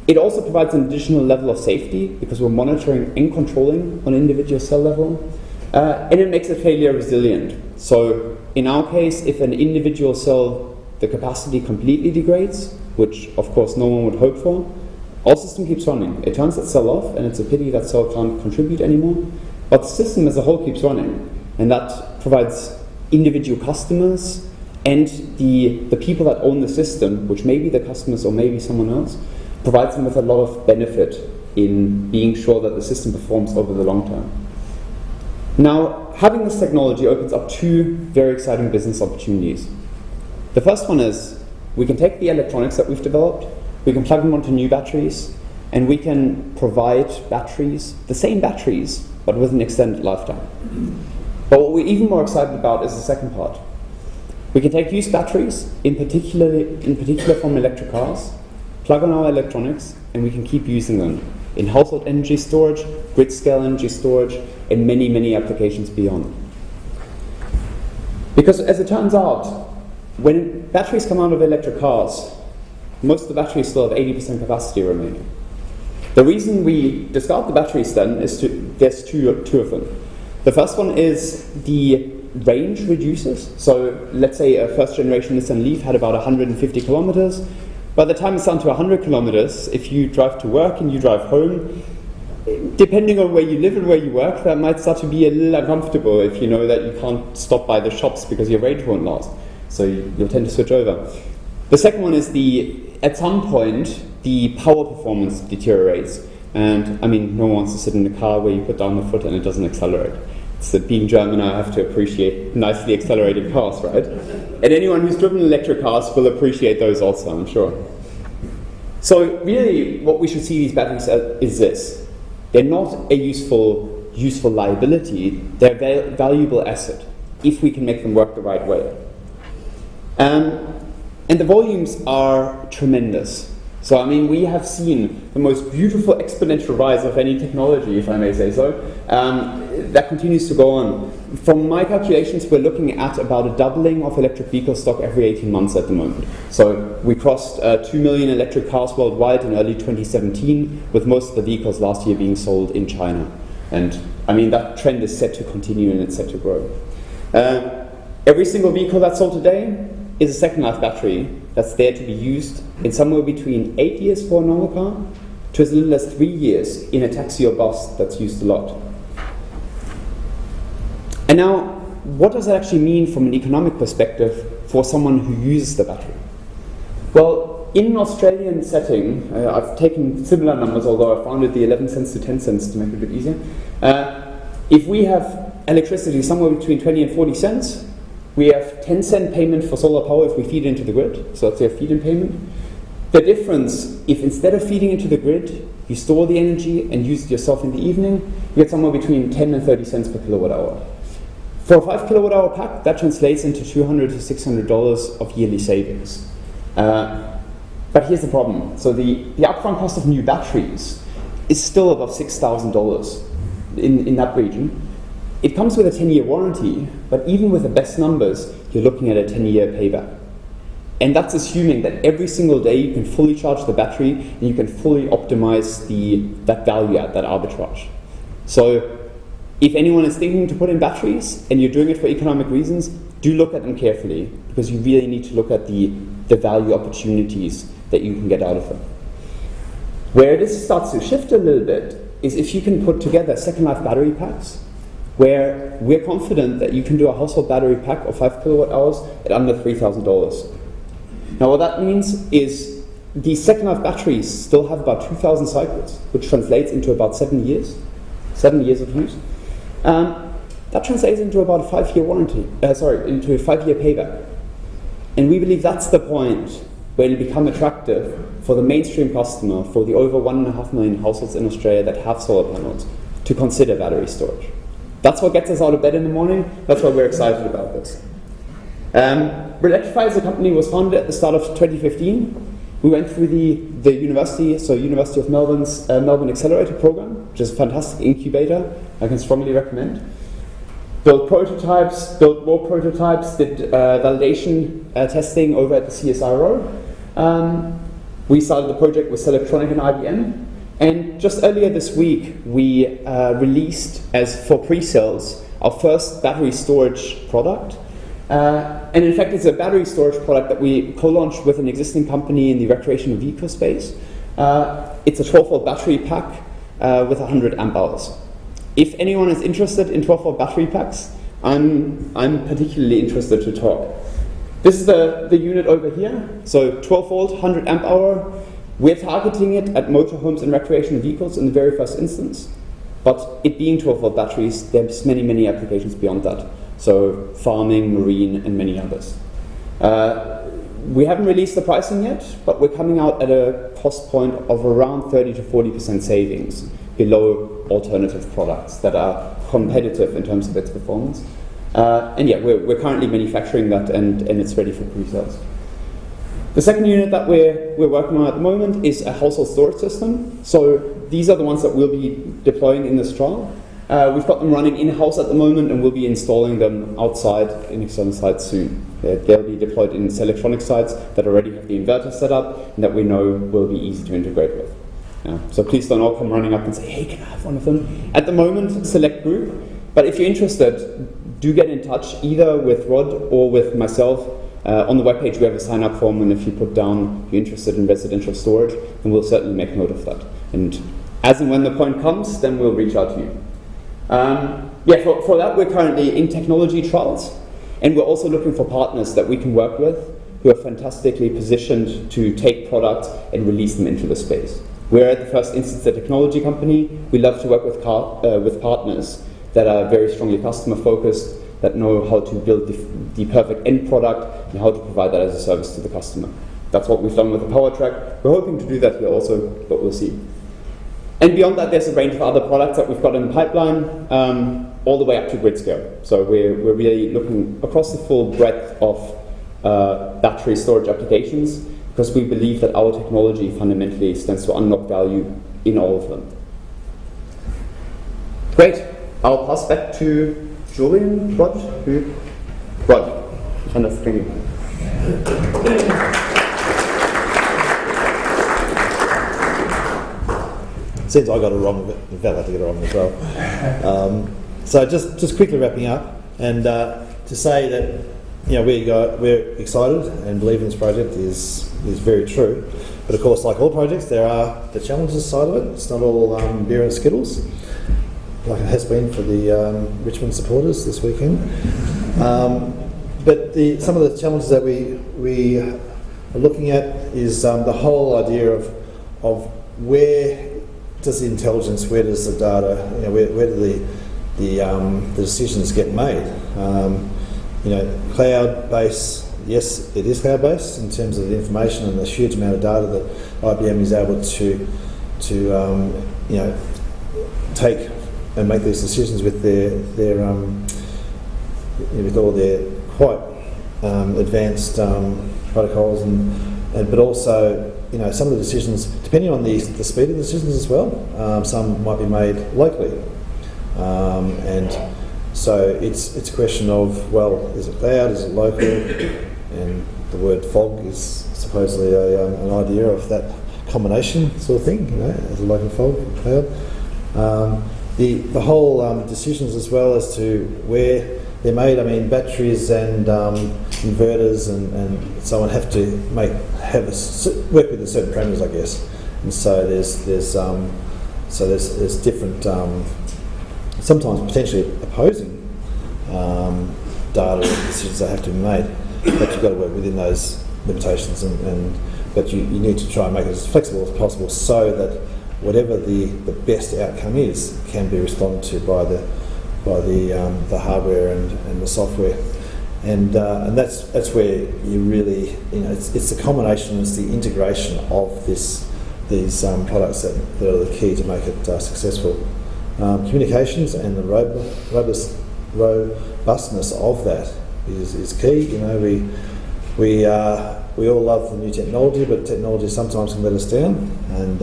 It also provides an additional level of safety because we're monitoring and controlling on individual cell level. And it makes it failure resilient. So in our case, if an individual cell, the capacity completely degrades, which of course no one would hope for, our system keeps running. It turns that cell off, and it's a pity that cell can't contribute anymore. But the system as a whole keeps running, and that provides individual customers and the people that own the system, which may be the customers or maybe someone else, provides them with a lot of benefit in being sure that the system performs over the long term. Now, having this technology opens up two very exciting business opportunities. The first one is we can take the electronics that we've developed, we can plug them onto new batteries, and we can provide batteries, the same batteries, but with an extended lifetime. But what we're even more excited about is the second part. We can take used batteries, in particular from electric cars, plug on our electronics, and we can keep using them in household energy storage, grid scale energy storage, and many, many applications beyond. Because as it turns out, when batteries come out of electric cars, most of the batteries still have 80% capacity remaining. The reason we discard the batteries then is there's two of them. The first one is the range reduces. So let's say a first generation Nissan Leaf had about 150 kilometers. By the time it's down to 100 kilometers, if you drive to work and you drive home, depending on where you live and where you work, that might start to be a little uncomfortable if you know that you can't stop by the shops because your range won't last. So you'll tend to switch over. The second one is at some point, the power performance deteriorates. And I mean, no one wants to sit in a car where you put down the foot and it doesn't accelerate. It's that being German, I have to appreciate nicely accelerating cars, right? And anyone who's driven electric cars will appreciate those also, I'm sure. So really, what we should see these batteries as is this. They're not a useful liability, they're a valuable asset, if we can make them work the right way. And the volumes are tremendous. So, I mean, we have seen the most beautiful exponential rise of any technology, if I may say so. That continues to go on. From my calculations, we're looking at about a doubling of electric vehicle stock every 18 months at the moment. So we crossed 2 million electric cars worldwide in early 2017, with most of the vehicles last year being sold in China. And, I mean, that trend is set to continue and it's set to grow. Every single vehicle that's sold today is a second life battery that's there to be used in somewhere between 8 years for a normal car to as little as 3 years in a taxi or bus that's used a lot. And now, what does that actually mean from an economic perspective for someone who uses the battery? Well, in an Australian setting, I've taken similar numbers, although I've rounded the 11 cents to 10 cents to make it a bit easier. If we have electricity somewhere between 20 and 40 cents, we have 10 cent payment for solar power if we feed into the grid, so that's a feed-in payment. The difference, if instead of feeding into the grid, you store the energy and use it yourself in the evening, you get somewhere between 10 and 30 cents per kilowatt hour. For a 5 kilowatt hour pack, that translates into $200 to $600 of yearly savings. But here's the problem. So the upfront cost of new batteries is still above $6,000 in that region. It comes with a 10-year warranty, but even with the best numbers, you're looking at a 10-year payback. And that's assuming that every single day you can fully charge the battery and you can fully optimize that value add, that arbitrage. So if anyone is thinking to put in batteries and you're doing it for economic reasons, do look at them carefully, because you really need to look at the value opportunities that you can get out of them. Where this starts to shift a little bit is if you can put together second life battery packs, where we're confident that you can do a household battery pack of 5 kilowatt hours at under $3,000. Now what that means is these second life batteries still have about 2,000 cycles, which translates into about 7 years of use. That translates into about a 5-year warranty, into a 5-year payback. And we believe that's the point where it'll become attractive for the mainstream customer, for the over 1.5 million households in Australia that have solar panels, to consider battery storage. That's what gets us out of bed in the morning. That's why we're excited about this. Relectrify as a company was founded at the start of 2015. We went through the university, so University of Melbourne's Melbourne Accelerator program, which is a fantastic incubator I can strongly recommend. Built prototypes, built more prototypes, did validation testing over at the CSIRO. We started the project with Electronic and IBM. And just earlier this week, we released, as for pre-sales, our first battery storage product. And in fact, it's a battery storage product that we co-launched with an existing company in the recreational vehicle space. It's a 12-volt battery pack with 100 amp hours. If anyone is interested in 12-volt battery packs, I'm particularly interested to talk. This is the unit over here. So 12-volt, 100 amp hour. We're targeting it at motorhomes and recreational vehicles in the very first instance. But it being 12-volt batteries, there's many, many applications beyond that. So farming, marine, and many others. We haven't released the pricing yet, but we're coming out at a cost point of around 30 to 40% savings below alternative products that are competitive in terms of its performance. And yeah, we're currently manufacturing that, and it's ready for pre-sales. The second unit that we're working on at the moment is a household storage system. So these are the ones that we'll be deploying in this trial. We've got them running in-house at the moment, and we'll be installing them outside in external sites soon. They'll be deployed in electronic sites that already have the inverter set up and that we know will be easy to integrate with. So please don't all come running up and say, hey, can I have one of them? At the moment, select group. But if you're interested, do get in touch either with Rod or with myself. On the webpage, we have a sign-up form, and if you put down you're interested in residential storage, then we'll certainly make note of that. And as and when the point comes, then we'll reach out to you. For that, we're currently in technology trials, and we're also looking for partners that we can work with who are fantastically positioned to take products and release them into the space. We're at the first instance a technology company. We love to work with partners that are very strongly customer-focused, that know how to build the perfect end product and how to provide that as a service to the customer. That's what we've done with the PowerTrack. We're hoping to do that here also, but we'll see. And beyond that, there's a range of other products that we've got in the pipeline, all the way up to grid scale. So we're really looking across the full breadth of battery storage applications, because we believe that our technology fundamentally stands to unlock value in all of them. Great. I'll pass back to Julian, Rod, and the screen. Seems I got it wrong, but Val had to get it wrong as well. So just quickly wrapping up, and to say that we're excited and believe in this project is very true. But of course, like all projects, there are the challenges side of it. It's not all beer and skittles, like it has been for the Richmond supporters this weekend. But some of the challenges that we are looking at is the whole idea of where does the intelligence, where does the data, where do the decisions get made? Cloud-based, yes, it is cloud-based in terms of the information and the huge amount of data that IBM is able to take and make these decisions with with all their quite advanced protocols, but also some of the decisions, depending on the speed of the decisions as well, some might be made locally, and so it's a question of, well, is it cloud, is it local, and the word fog is supposedly an idea of that combination sort of thing, as a local fog, cloud. The whole decisions as well as to where they're made. I mean, batteries and inverters and so on have to work with certain parameters, I guess. And so there's different, sometimes potentially opposing data and decisions that have to be made. But you've got to work within those limitations, but you need to try and make it as flexible as possible so that whatever the best outcome is can be responded to by the hardware and the software, and that's where you really it's the combination, it's the integration of these products that are the key to make it successful. Communications and the robustness of that is key. You know, we all love the new technology, but technology sometimes can let us down. And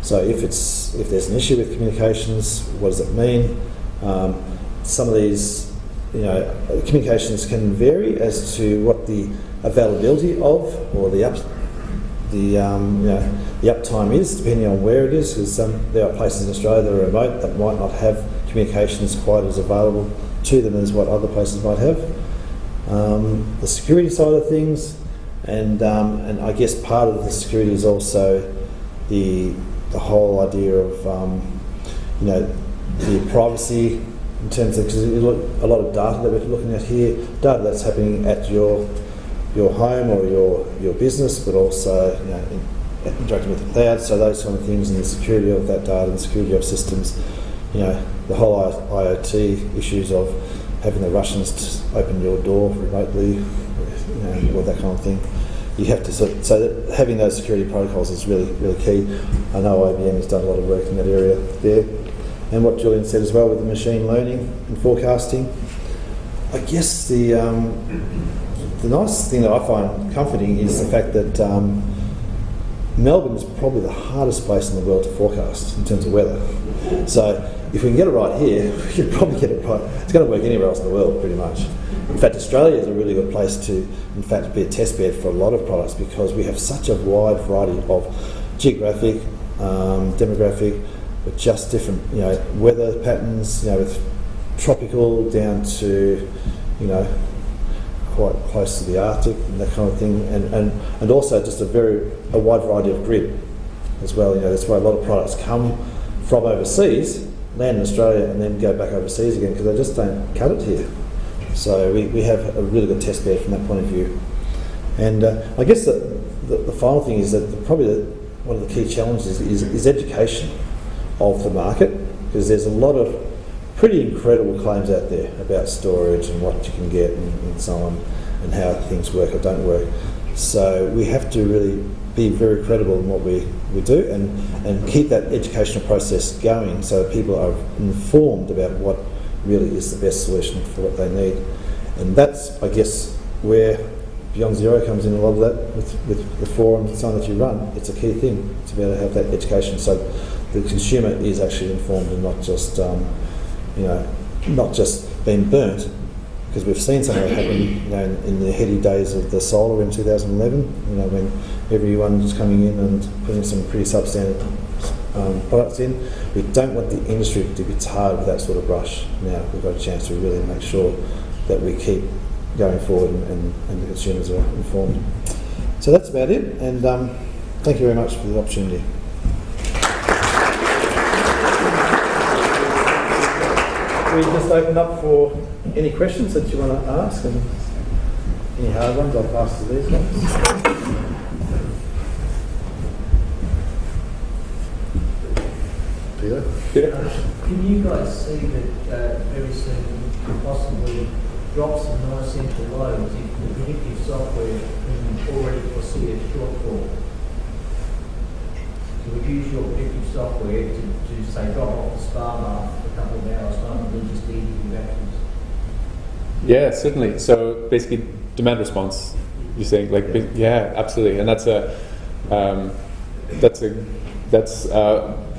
so if there's an issue with communications, what does it mean? Some of these, you know, communications can vary as to what the availability of or the uptime is, depending on where it is. Because there are places in Australia that are remote that might not have communications quite as available to them as what other places might have. The security side of things, and I guess part of the security is also the whole idea of you know, the privacy in terms of, because a lot of data that we're looking at here, data that's happening at your home or your business, but also, you know, interacting with the cloud. So those kind of things, and the security of that data and the security of systems. You know, the whole IoT issues of having the Russians open your door remotely, you know, or that kind of thing. You have to so that having those security protocols is really, really key. I know IBM has done a lot of work in that area there. And what Julian said as well with the machine learning and forecasting. I guess the nice thing that I find comforting is the fact that Melbourne is probably the hardest place in the world to forecast in terms of weather. So if we can get it right here, we can probably get it right. It's going to work anywhere else in the world, pretty much. In fact, Australia is a really good place to, in fact, be a test bed for a lot of products, because we have such a wide variety of geographic, demographic, but just different, you know, weather patterns, you know, with tropical down to, you know, quite close to the Arctic and that kind of thing, and also just a wide variety of grid as well. You know, that's why a lot of products come from overseas, land in Australia, and then go back overseas again, because they just don't cut it here. So we have a really good test bed from that point of view. And I guess the final thing is that probably one of the key challenges is education of the market, because there's a lot of pretty incredible claims out there about storage and what you can get and so on, and how things work or don't work. So we have to really be very credible in what we do, and keep that educational process going, so that people are informed about what really is the best solution for what they need. And that's, I guess, where Beyond Zero comes in, a lot of that with the forums and so on that you run. It's a key thing to be able to have that education, so the consumer is actually informed and not just you know, not just being burnt, because we've seen something that happen, you know, in the heady days of the solar in 2011, you know, when everyone was coming in and putting some pretty substandard products in. We don't want the industry to be tarred with that sort of brush. Now we've got a chance to really make sure that we keep going forward and the consumers are informed. So that's about it, and thank you very much for the opportunity. We just open up for any questions that you want to ask, and any hard ones I'll pass to these guys. Peter? Can you guys see that very soon possibly drops in non-essential loads if the predictive software can already foresee a shortfall? So we use your predictive software to say drop off the spa bar for a couple of hours rather than just eating your batteries. Yeah, certainly. So basically, demand response. You're saying, like, yeah, absolutely, and that's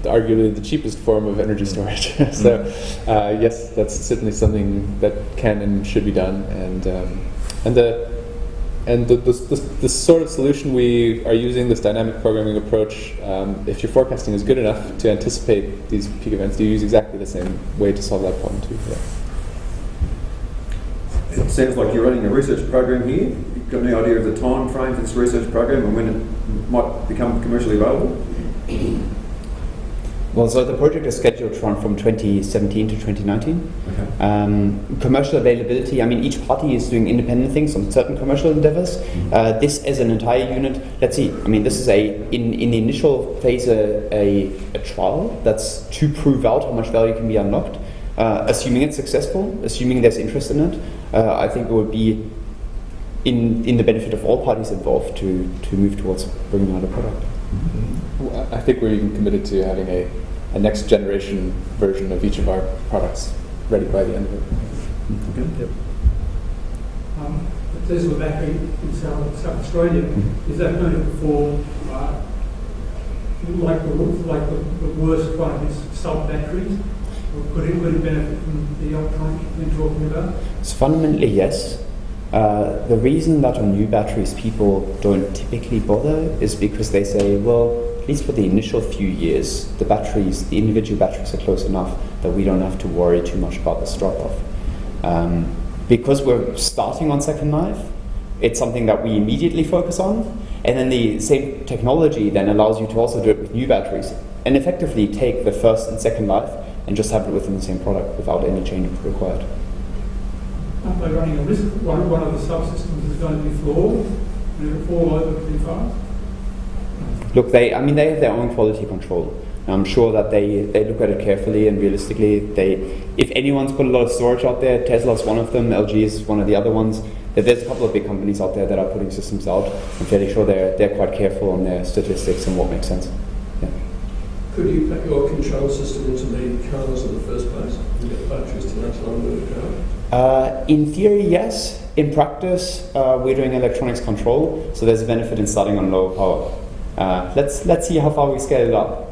arguably the cheapest form of energy storage. So yes, that's certainly something that can and should be done, and the sort of solution we are using, this dynamic programming approach, if your forecasting is good enough to anticipate these peak events, you use exactly the same way to solve that problem too. Yeah. It sounds like you're running a research program here. You've got any idea of the time frame for this research program and when it might become commercially available? Well, so the project is scheduled to run from 2017 to 2019. Okay. Commercial availability, I mean, each party is doing independent things on certain commercial endeavors. This as an entire unit, let's see, I mean, this is in the initial phase a trial that's to prove out how much value can be unlocked. Assuming it's successful, assuming there's interest in it, I think it would be in the benefit of all parties involved to move towards bringing out a product. I think we're even committed to having a a next generation version of each of our products ready by the end of it. Okay. Yep. The Tesla battery in South Australia, is that going to perform like the worst one of its sub-batteries? Or could it benefit from the electronics you've been talking about? So fundamentally, yes. The reason that on new batteries people don't typically bother is because they say, well, at least for the initial few years, the individual batteries are close enough that we don't have to worry too much about this drop-off. Because we're starting on second life, it's something that we immediately focus on, and then the same technology then allows you to also do it with new batteries, and effectively take the first and second life and just have it within the same product without any change required. Aren't they running a risk? One of the subsystems is going to be flawed, and it'll fall over pretty fast. Look, they have their own quality control. I'm sure that they look at it carefully and realistically. If anyone's put a lot of storage out there, Tesla's one of them, LG is one of the other ones. There's a couple of big companies out there that are putting systems out. I'm fairly sure they're quite careful on their statistics and what makes sense. Yeah. Could you put your control system into the cars in the first place and get the batteries to latch on with the car? In theory, yes. In practice, we're doing electronics control, so there's a benefit in starting on low power. Let's see how far we scale it up.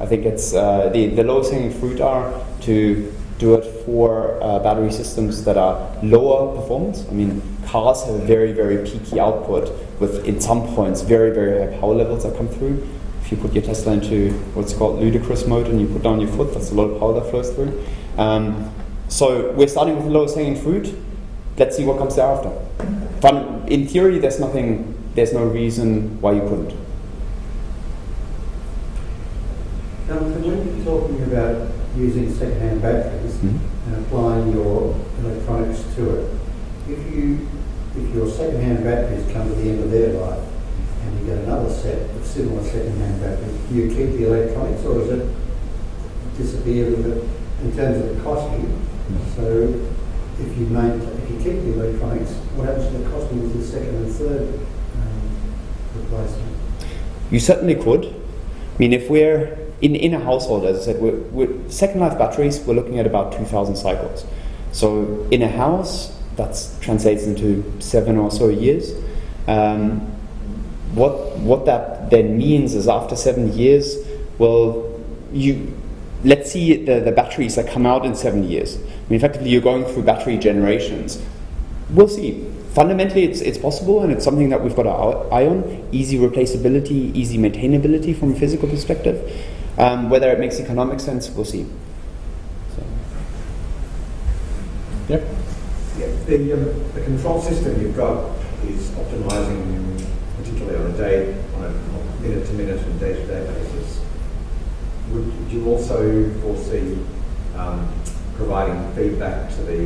I think it's the lowest hanging fruit are to do it for battery systems that are lower performance. I mean, cars have a very, very peaky output with, in some points, very, very high power levels that come through. If you put your Tesla into what's called ludicrous mode and you put down your foot, that's a lot of power that flows through. So we're starting with the lowest hanging fruit. Let's see what comes thereafter. In theory, there's no reason why you couldn't. When you're talking about using second-hand batteries and applying your electronics to it, if your second-hand batteries come to the end of their life and you get another set of similar second-hand batteries, do you keep the electronics, or does it disappear with it in terms of the costing? So if you keep the electronics, what happens to the costing with the second and third replacement? You certainly could. I mean, if we're in a household, as I said, we're second life batteries, we're looking at about 2,000 cycles. So in a house, that translates into 7 or so years. What that then means is after 7 years, well, let's see the batteries that come out in 7 years. I mean, effectively, you're going through battery generations. We'll see. Fundamentally, it's possible, and it's something that we've got our eye on. Easy replaceability, easy maintainability from a physical perspective. Whether it makes economic sense, we'll see. So. Yep. Yeah, the control system you've got is optimising, particularly on a minute-to-minute and day-to-day basis. Would you also foresee providing feedback to the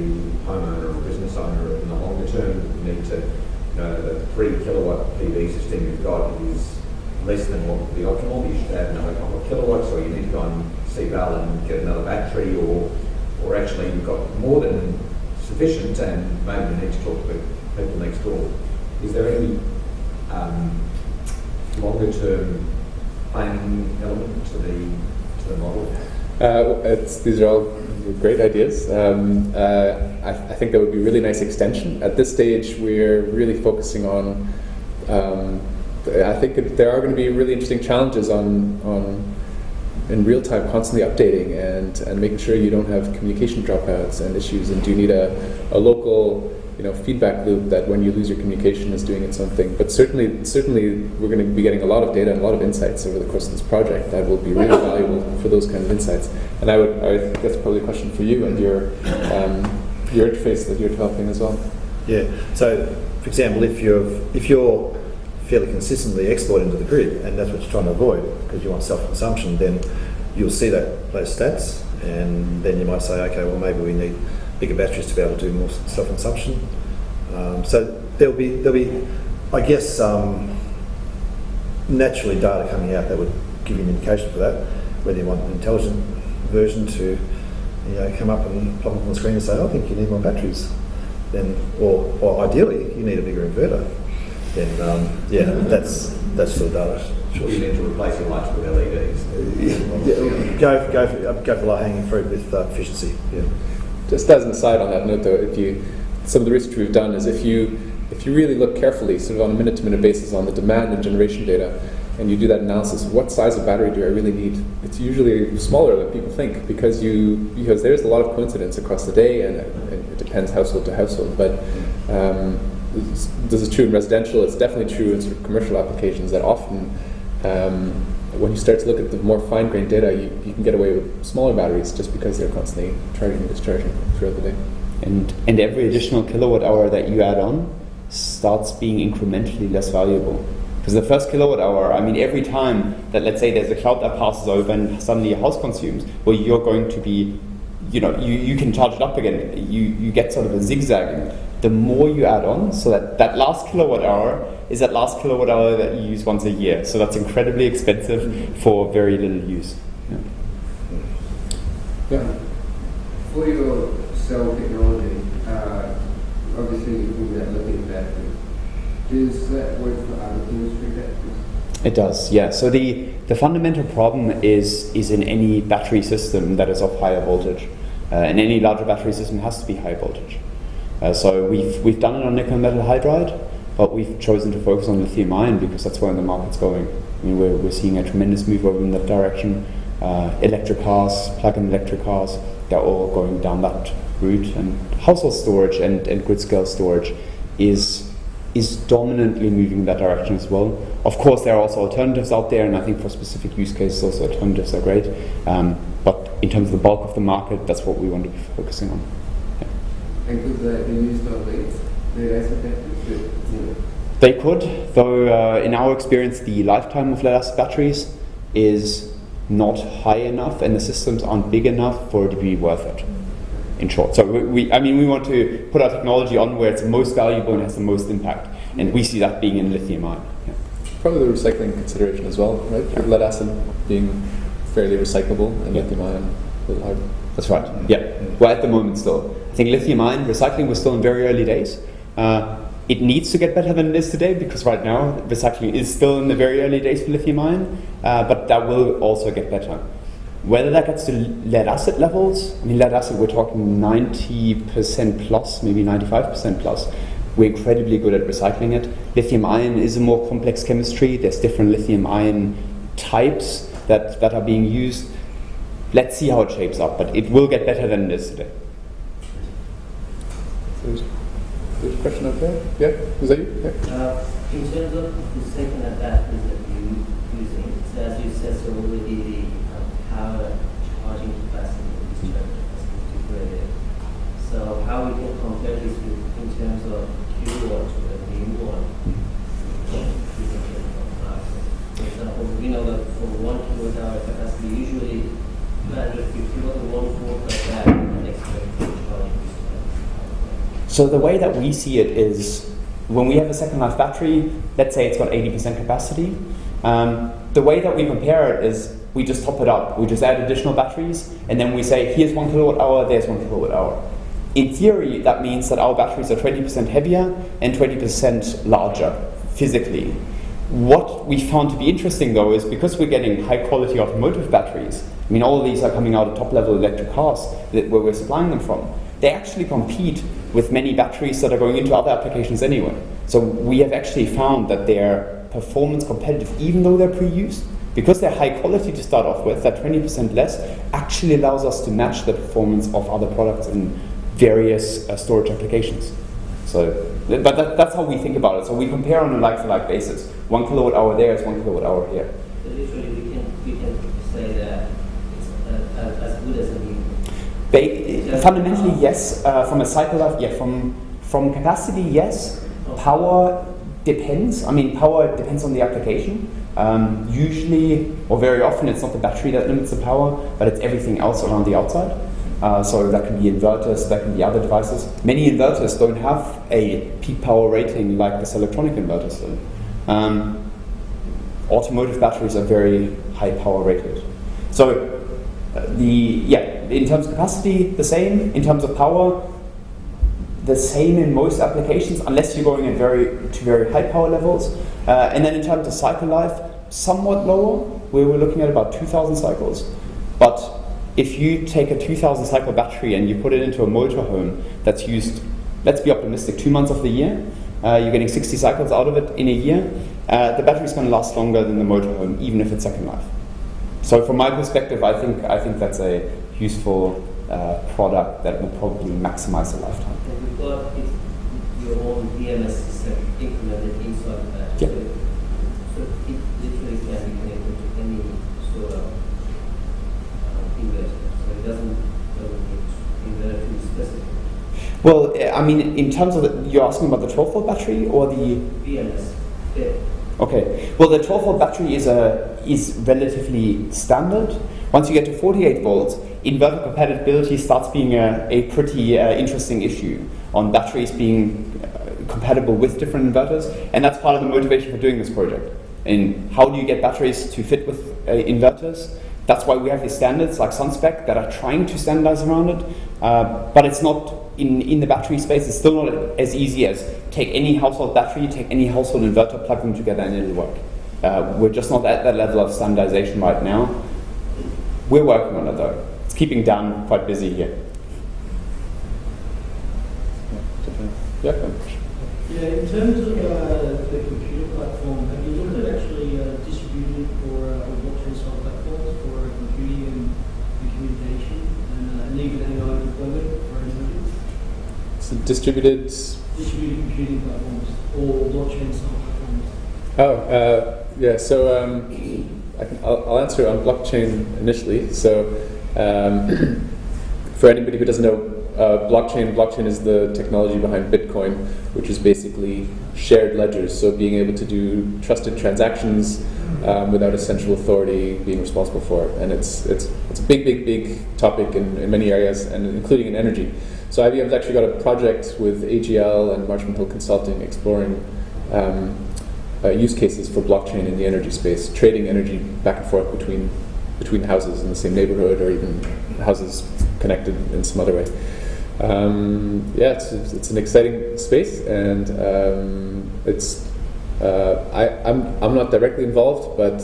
homeowner or business owner in the longer term? You need to, the 3 kilowatt PV system you've got is less than what would be optimal. You should add another couple of kilowatts, or you need to go and see Val and get another battery, or actually you've got more than sufficient and maybe you need to talk to people next door. Is there any longer term planning element to the model? These are all great ideas. I think that would be a really nice extension. At this stage, we're really focusing on. I think there are going to be really interesting challenges on in real time, constantly updating and making sure you don't have communication dropouts and issues. And do you need a local feedback loop that when you lose your communication is doing its own thing? But certainly we're going to be getting a lot of data and a lot of insights over the course of this project that will be really valuable for those kind of insights. And I think that's probably a question for you and your interface that you're developing as well. Yeah. So, for example, if you're fairly consistently exploiting to the grid, and that's what you're trying to avoid because you want self-consumption, then you'll see those stats, and then you might say, okay, well maybe we need bigger batteries to be able to do more self-consumption. So there'll be, I guess, naturally data coming out that would give you an indication for that. Whether you want an intelligent version to, come up and plop up on the screen and say, I think you need more batteries, then, or ideally you need a bigger inverter. then that's the data. Sure, you need to replace your lights with LEDs. Go for low-hanging fruit with efficiency. Yeah. Just as an aside on that note, though, some of the research we've done is if you really look carefully, sort of on a minute-to-minute basis, on the demand and generation data, and you do that analysis, what size of battery do I really need? It's usually smaller than people think because there's a lot of coincidence across the day, and it depends household to household. But this is true in residential. It's definitely true in sort of commercial applications that often, when you start to look at the more fine-grained data, you can get away with smaller batteries just because they're constantly charging and discharging throughout the day. And every additional kilowatt hour that you add on starts being incrementally less valuable. Because the first kilowatt hour, I mean, every time that, let's say, there's a cloud that passes over and suddenly a house consumes, well, you're going to be, you can charge it up again. You get sort of a zigzagging. The more you add on, so that last kilowatt hour is that last kilowatt hour that you use once a year. So that's incredibly expensive for very little use. Yeah. For your cell technology, obviously you're looking at lithium batteries. Does that work for other chemistry batteries? It does, yeah. So the fundamental problem is in any battery system that is of higher voltage. And any larger battery system has to be high voltage. So we've done it on nickel metal hydride, but we've chosen to focus on lithium ion because that's where the market's going. I mean, we're seeing a tremendous move over in that direction. Electric cars, plug-in electric cars, they're all going down that route. And household storage and grid-scale storage is dominantly moving in that direction as well. Of course, there are also alternatives out there, and I think for specific use cases, also alternatives are great. But in terms of the bulk of the market, that's what we want to be focusing on. Yeah. And could they be used on lead-acid batteries? They could, though in our experience, the lifetime of lead-acid batteries is not high enough, and the systems aren't big enough for it to be worth it. In short, so we want to put our technology on where it's most valuable and has the most impact, and we see that being in lithium ion. Yeah. Probably the recycling consideration as well, right? With lead acid being fairly recyclable, and lithium ion a little harder. That's right. Yeah. Well, at the moment still, I think lithium ion recycling was still in very early days. It needs to get better than it is today because right now recycling is still in the very early days for lithium ion, but that will also get better. Whether that gets to lead acid levels, I mean, lead acid, we're talking 90% plus, maybe 95% plus. We're incredibly good at recycling it. Lithium ion is a more complex chemistry. There's different lithium ion types that are being used. Let's see how it shapes up, but it will get better than it is today. There's a question up there. Yeah, is that you? Yeah. In terms of the second adapters that you're using, so as you said, so already the power charging capacity and discharge capacity is degraded. So how we can compare this in terms of kilowatts with a new one? For example, we know that for 1 kilowatt hour capacity, usually 250 watt or 1/4 of that and expect charging discharge. So the way that we see it is when we have a second life battery, let's say it's got 80% capacity, the way that we compare it is we just top it up. We just add additional batteries, and then we say, here's 1 kilowatt hour, there's 1 kilowatt hour. In theory, that means that our batteries are 20% heavier and 20% larger, physically. What we found to be interesting, though, is because we're getting high-quality automotive batteries, I mean, all of these are coming out of top-level electric cars where we're supplying them from, they actually compete with many batteries that are going into other applications anyway. So we have actually found that they're performance competitive, even though they're pre-used. Because they're high quality to start off with, that 20% less actually allows us to match the performance of other products in various storage applications. So, but that's how we think about it. So we compare on a like-for-like basis. 1 kilowatt hour there is 1 kilowatt hour here. So literally we can say that it's as good as a new. Fundamentally, yes. From a cycle life, yeah. From capacity, yes. Power depends. I mean, power depends on the application. Usually, or very often, it's not the battery that limits the power, but it's everything else around the outside. So that can be inverters, that can be other devices. Many inverters don't have a peak power rating like this electronic inverters do. Automotive batteries are very high power rated. So in terms of capacity, the same. In terms of power, the same in most applications, unless you're going at to very high power levels. And then in terms of cycle life, somewhat lower, where we're looking at about 2,000 cycles. But if you take a 2,000 cycle battery and you put it into a motorhome that's used, let's be optimistic, 2 months of the year, you're getting 60 cycles out of it in a year, the battery's going to last longer than the motorhome, even if it's second life. So from my perspective, I think that's a useful product that will probably maximize the lifetime. And you've got your own BMS system implemented inside the battery. Yeah. So it literally can be connected to any sort of inverter. So it doesn't need inverter to be specific. Well, I mean, in terms of you're asking about the 12-volt battery or the BMS. Yeah. Okay. Well, the 12-volt battery is relatively standard. Once you get to 48 volts, inverter compatibility starts being a pretty interesting issue on batteries being compatible with different inverters, and that's part of the motivation for doing this project. And how do you get batteries to fit with inverters? That's why we have these standards like SunSpec that are trying to standardize around it, but it's not in the battery space. It's still not as easy as take any household battery, take any household inverter, plug them together, and it'll work. We're just not at that level of standardization right now. We're working on it though. It's keeping Dan quite busy here. Yeah. Yeah, in terms of the computer platform, have you looked at actually distributed or blockchain style platforms for computing and communication and even AI deployment for intelligence? So distributed computing platforms or blockchain style platforms? Oh, yeah. So I'll answer on blockchain initially. So for anybody who doesn't know, blockchain is the technology behind Bitcoin, which is basically shared ledgers. So being able to do trusted transactions without a central authority being responsible for it. And it's a big topic in many areas, and including in energy. So IBM's actually got a project with AGL and Marshman Hill Consulting exploring use cases for blockchain in the energy space, trading energy back and forth between houses in the same neighborhood or even houses connected in some other way. Yeah, it's an exciting space, and I'm not directly involved, but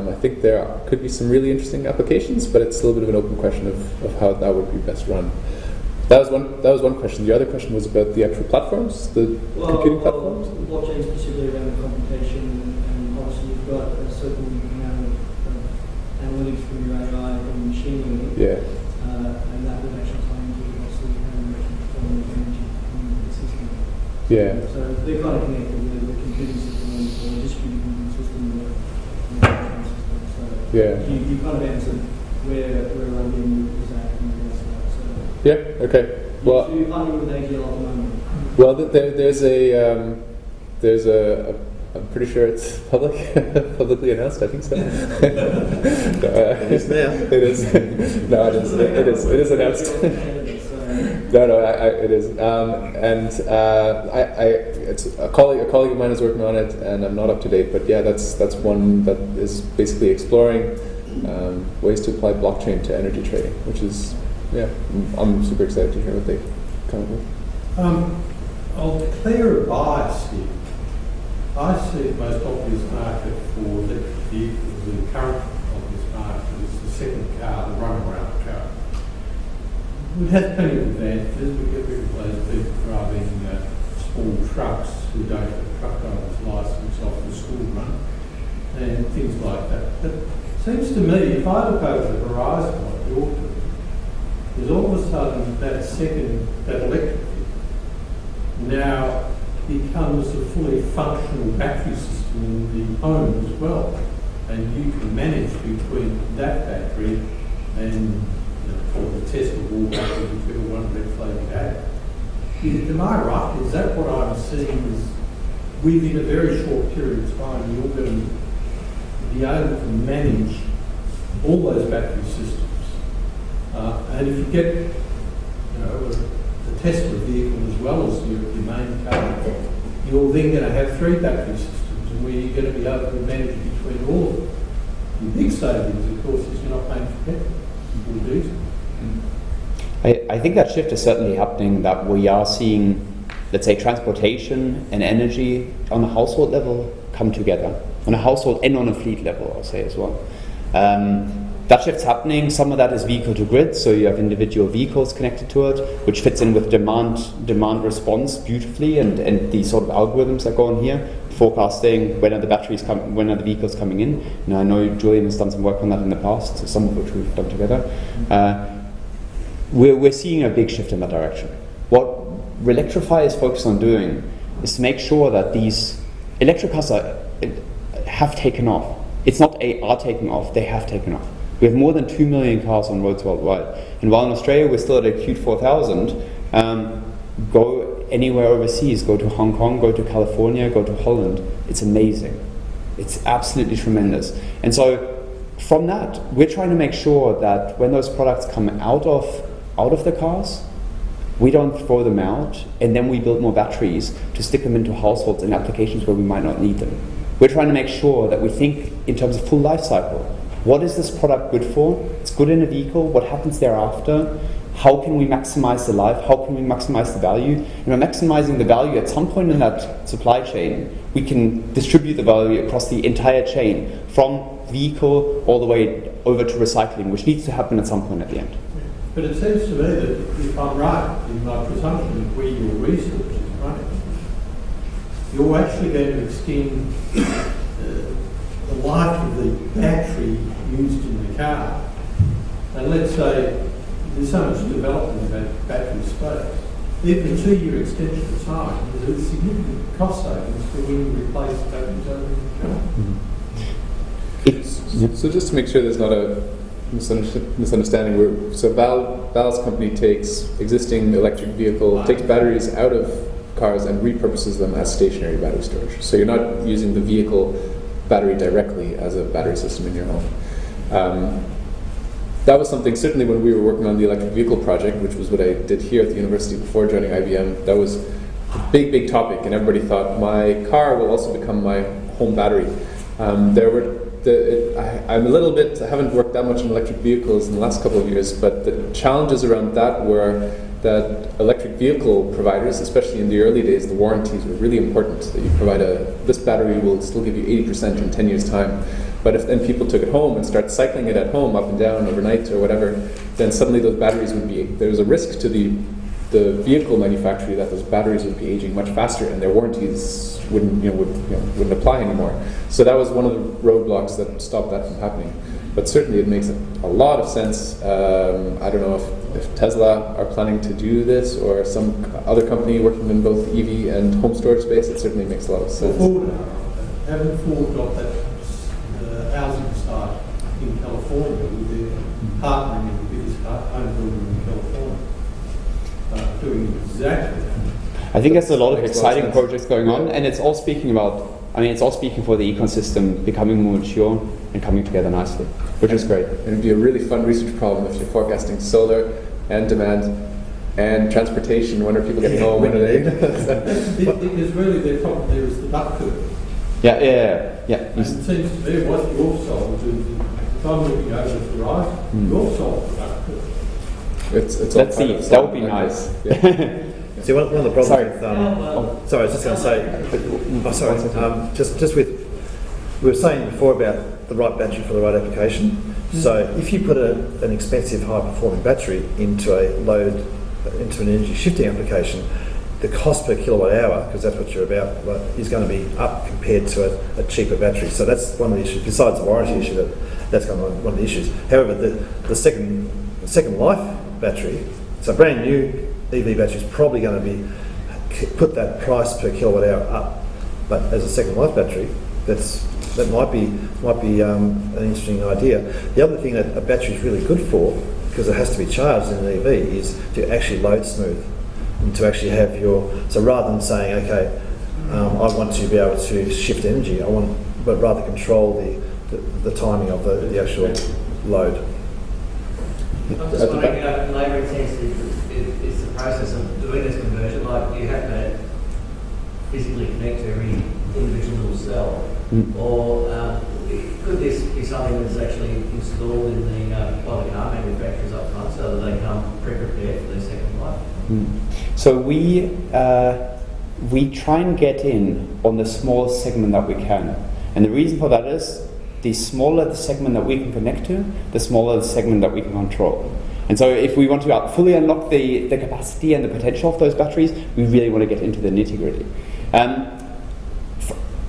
I think there could be some really interesting applications, but it's still a bit of an open question of how that would be best run. That was one question. The other question was about the actual platforms, the computing platforms. Blockchain specifically around the computation, and obviously you've got a certain amount of analytics from your AI and machine learning. Yeah. And that would actually tie into obviously how you actually perform the energy in the system. Yeah. So they're kind of connected with the computing system or the distributed computing system and the blockchain system. So yeah. You kind of answered where IBM is at and the rest of that. So yeah. Okay. Well. So you're partnering with AGL at the moment. Well, there's a I'm pretty sure it's publicly announced. I think so. It is now. It is. No, it is announced. No, it is. It's a colleague of mine is working on it, and I'm not up to date. But yeah, that's one that is basically exploring ways to apply blockchain to energy trading, which is I'm super excited to hear what they come up with. I'll declare a bias here. I see the most obvious market for electric vehicles, the current obvious market is the second car, the runaround car. It has plenty of advantages. We get rid of those people driving small trucks who don't have a truck driver's licence off the school run and things like that. But it seems to me, if I look over the horizon like you're doing, there's all of a sudden that electric vehicle now becomes a fully functional battery system in the home as well, and you can manage between that battery and the Tesla wall battery, whichever one red flag you have. Am I right? Is that what I'm seeing? Is within a very short period of time, you're going to be able to manage all those battery systems, and if you get the Tesla vehicle as well as your main car, you're then going to have 3 battery systems, and where you're going to be able to manage between all of them. The big savings, of course, is you're not paying for petrol or diesel. I think that shift is certainly happening, that we are seeing let's say, transportation and energy on a household level come together. On a household and on a fleet level, I'll say as well. That shift's happening. Some of that is vehicle to grid, so you have individual vehicles connected to it, which fits in with demand response beautifully, and the sort of algorithms that go on here, forecasting when are the vehicles coming in. And I know Julian has done some work on that in the past, some of which we've done together. We're seeing a big shift in that direction. What Relectrify is focused on doing is to make sure that these electric cars have taken off. It's not are taking off, they have taken off. We have more than 2 million cars on roads worldwide. And while in Australia we're still at a cute 4,000, go anywhere overseas, go to Hong Kong, go to California, go to Holland. It's amazing. It's absolutely tremendous. And so from that, we're trying to make sure that when those products come out of the cars, we don't throw them out, and then we build more batteries to stick them into households and applications where we might not need them. We're trying to make sure that we think in terms of full life cycle. What is this product good for? It's good in a vehicle. What happens thereafter? How can we maximize the life? How can we maximize the value? And by maximizing the value at some point in that supply chain, we can distribute the value across the entire chain, from vehicle all the way over to recycling, which needs to happen at some point at the end. But it seems to me that if I'm right in my presumption of where your research is running, you're actually going to extend the life of the battery used in the car. And let's say there's so much development in that battery space. Even a 2-year extension of time, there's a significant cost savings for when you replace batteries over in the car. So just to make sure there's not a misunderstanding, so Val's company takes existing electric vehicle, takes batteries out of cars and repurposes them as stationary battery storage. So you're not using the vehicle battery directly as a battery system in your home. That was something, certainly when we were working on the electric vehicle project, which was what I did here at the university before joining IBM, that was a big topic, and everybody thought my car will also become my home battery. I'm a little bit, I haven't worked that much on electric vehicles in the last couple of years, but the challenges around that were that electric vehicle providers, especially in the early days, the warranties were really important. That you provide this battery will still give you 80% in 10 years' time. But if then people took it home and started cycling it at home up and down overnight or whatever, then suddenly those batteries there's a risk to the vehicle manufacturer that those batteries would be aging much faster and their warranties wouldn't apply anymore. So that was one of the roadblocks that stopped that from happening. But certainly it makes a lot of sense. I don't know if Tesla are planning to do this or some other company working in both EV and home storage space. It certainly makes a lot of sense. Haven't Ford got that housing start in California with their partnering in the biggest home builder in California, doing exactly that? I think there's a lot of exciting projects going on, and it's all speaking for the ecosystem becoming more mature and coming together nicely, which is great. And it'd be a really fun research problem if you're forecasting solar and demand and transportation. When are people getting home? When are they? Because really their problem there is the duck curve. Yeah. And it seems to me what you've solved is, if I'm looking over the horizon, you've solved the duck curve. Let's see. That would be nice. Yeah. See, one of the problems with, sorry, I was just going to say, just with, we were saying before about the right battery for the right application. So if you put an expensive high-performing battery into an energy shifting application, the cost per kilowatt hour, because that's what you're about, is going to be up compared to a cheaper battery. So that's one of the issues, besides the warranty issue, that's going to be one of the issues. However, the second life battery, so brand new EV battery is probably going to put that price per kilowatt hour up. But as a second life battery, that might be an interesting idea. The other thing that a battery is really good for, because it has to be charged in an EV, is to actually load smooth. And to actually have so rather than saying, okay, I want to be able to shift energy, but rather control the timing of the actual load. I'm just wondering, labour intensive is the process of doing this conversion. Like, you have to physically connect to every individual little cell, or could this be something that's actually installed in by the car manufacturers up front, so that they come pre-prepared for their second life? So we we try and get in on the smallest segment that we can. And the reason for that is, the smaller the segment that we can connect to, the smaller the segment that we can control. And so if we want to fully unlock the capacity and the potential of those batteries, we really want to get into the nitty-gritty.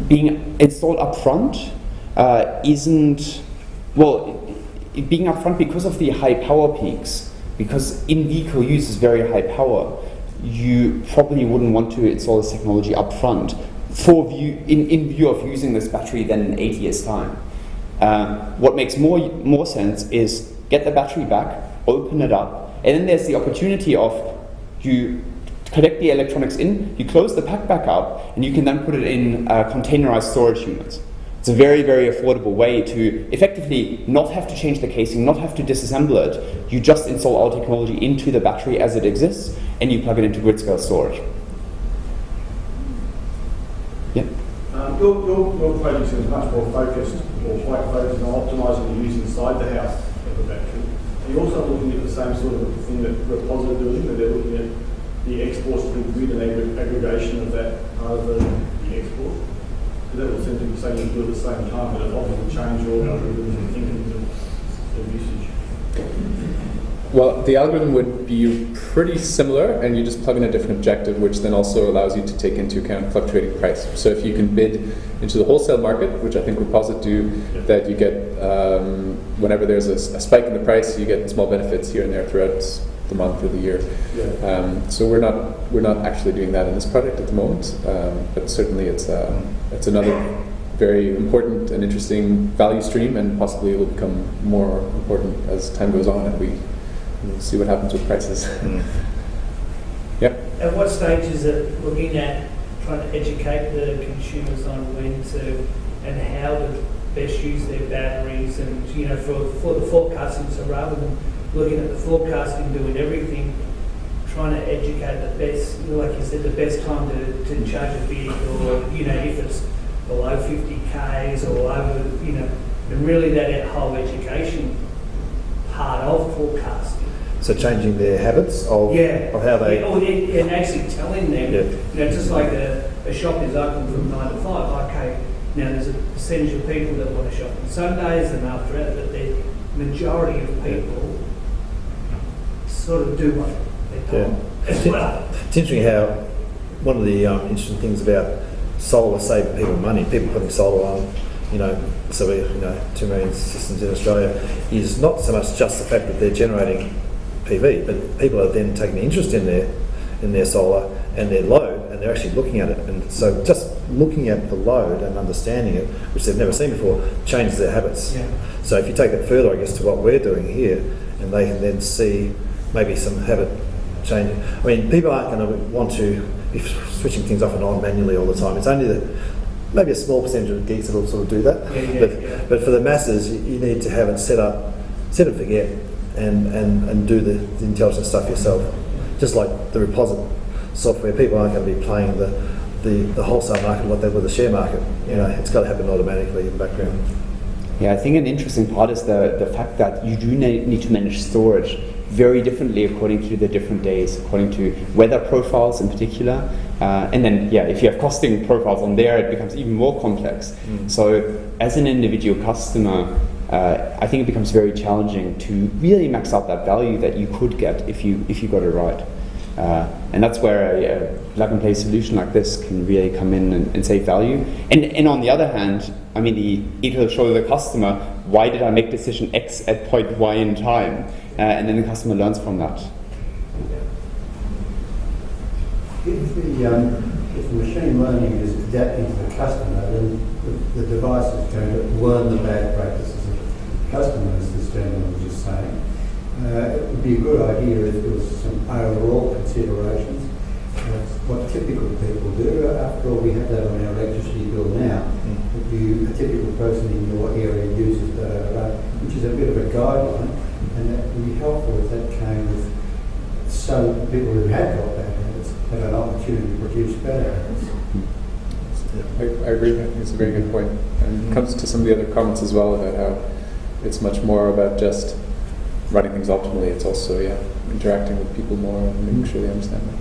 Being installed up front isn't, well, being up front because of the high power peaks, because in-vehicle use is very high power, you probably wouldn't want to install this technology up front in view of using this battery then in 8 years' time. What makes more sense is get the battery back, open it up, and then there's the opportunity of you connect the electronics in, you close the pack back up, and you can then put it in containerized storage units. It's a very, very affordable way to effectively not have to change the casing, not have to disassemble it. You just install our technology into the battery as it exists, and you plug it into grid-scale storage. Yep. Your project is much more focused, or quite focused on optimising the use inside the house of the battery. Are you also looking at the same sort of thing that Reposit are doing, that they're looking at the exports to the grid and aggregation of that part of the export? Because that would seem to be saying you do at the same time, but it obviously change your algorithms and thinking of usage. Well, the algorithm would be pretty similar, and you just plug in a different objective, which then also allows you to take into account fluctuating price. So if you can bid into the wholesale market, which I think Reposit do, that you get, whenever there's a spike in the price, you get small benefits here and there throughout the month or the year. So we're not actually doing that in this project at the moment, but certainly it's another very important and interesting value stream, and possibly it will become more important as time goes on and we'll see what happens with prices. Yep. At what stage is it looking at trying to educate the consumers on when to and how to best use their batteries, and for the forecasting, so rather than looking at the forecasting, doing everything, trying to educate the best, like you said, the best time to charge a vehicle, or, if it's below 50 Ks or over, and really that whole education part of forecasting. So changing their habits of how they... and actually telling them, just like a shop is open from 9 to 5, okay, now there's a percentage of people that want to shop on Sundays and after that, but the majority of people sort of do what they're told as well. It's interesting how one of the interesting things about solar saving people money, people putting solar on, so we, 2 million systems in Australia, is not so much just the fact that they're generating PV, but people are then taking an interest in their solar and their load, and they're actually looking at it. And so just looking at the load and understanding it, which they've never seen before, changes their habits. Yeah. So if you take that further, I guess, to what we're doing here, and they can then see maybe some habit changing. I mean, people aren't going to want to be switching things off and on manually all the time. It's only maybe a small percentage of geeks that will sort of do that. But for the masses, you need to have it set and forget, and do the intelligent stuff yourself. Just like the Reposit software, people aren't going to be playing the wholesale market like they would the share market. It's got to happen automatically in the background. Yeah, I think an interesting part is the fact that you do need to manage storage very differently according to the different days, according to weather profiles in particular. And then, if you have costing profiles on there, it becomes even more complex. So as an individual customer, I think it becomes very challenging to really max out that value that you could get if you got it right. And that's where a plug-and-play solution like this can really come in and save value. And on the other hand, I mean, it'll show the customer, why did I make decision X at point Y in time? And then the customer learns from that. If the machine learning is adapting to the customer, then the device is going to learn the bad practices of the customer, as this gentleman was just saying. It would be a good idea if there was some overall considerations. What typical people do. After all, we have that on our electricity bill now. A typical person in your area uses which is a bit of a guideline, and that would be helpful if that came with some people who have got bad habits have an opportunity to produce better habits. I agree. I think it's a very good point. And it comes to some of the other comments as well about how it's much more about just running things optimally. It's also interacting with people more and making sure they understand that.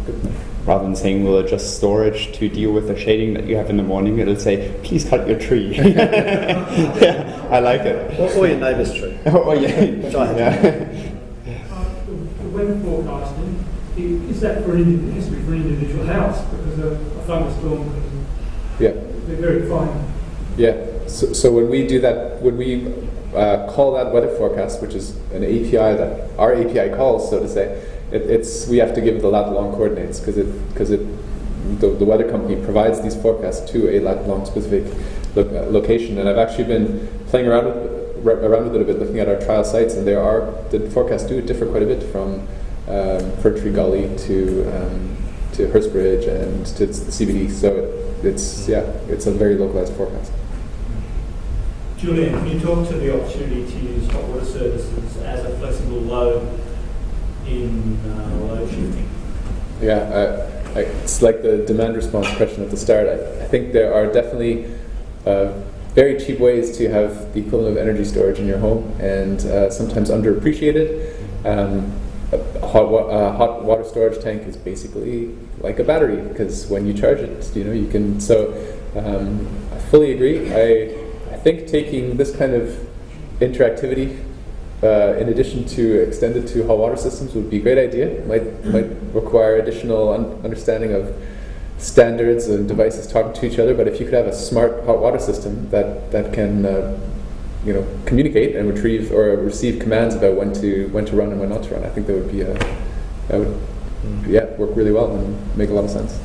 Good. rather than saying we'll adjust storage to deal with the shading that you have in the morning, it'll say, please cut your tree. Yeah, I like it. Or your neighbour's tree. Oh, yeah. Which I have. The weather forecasting, is that for an individual house? Because a thunderstorm, Yeah. they're very fine. Yeah. So when we do that, when we call that weather forecast, which is an API that our API calls, so to say, we have to give it the lat long coordinates because the weather company provides these forecasts to a lat long specific location. And I've actually been playing around with it a bit, looking at our trial sites, and the forecasts do differ quite a bit from Fir Tree Gully to Hurstbridge and to the CBD. So it's a very localized forecast. Julian, can you talk to the opportunity to use hot water services as a flexible load in load shifting? Yeah, it's like the demand response question at the start. I think there are definitely very cheap ways to have the equivalent of energy storage in your home, and sometimes underappreciated. A hot water storage tank is basically like a battery, because when you charge it, you can. So I fully agree. I think taking this kind of interactivity, in addition to extended to hot water systems, would be a great idea. Might require additional understanding of standards and devices talking to each other. But if you could have a smart hot water system that can communicate and retrieve or receive commands about when to run and when not to run, I think that would work really well and make a lot of sense.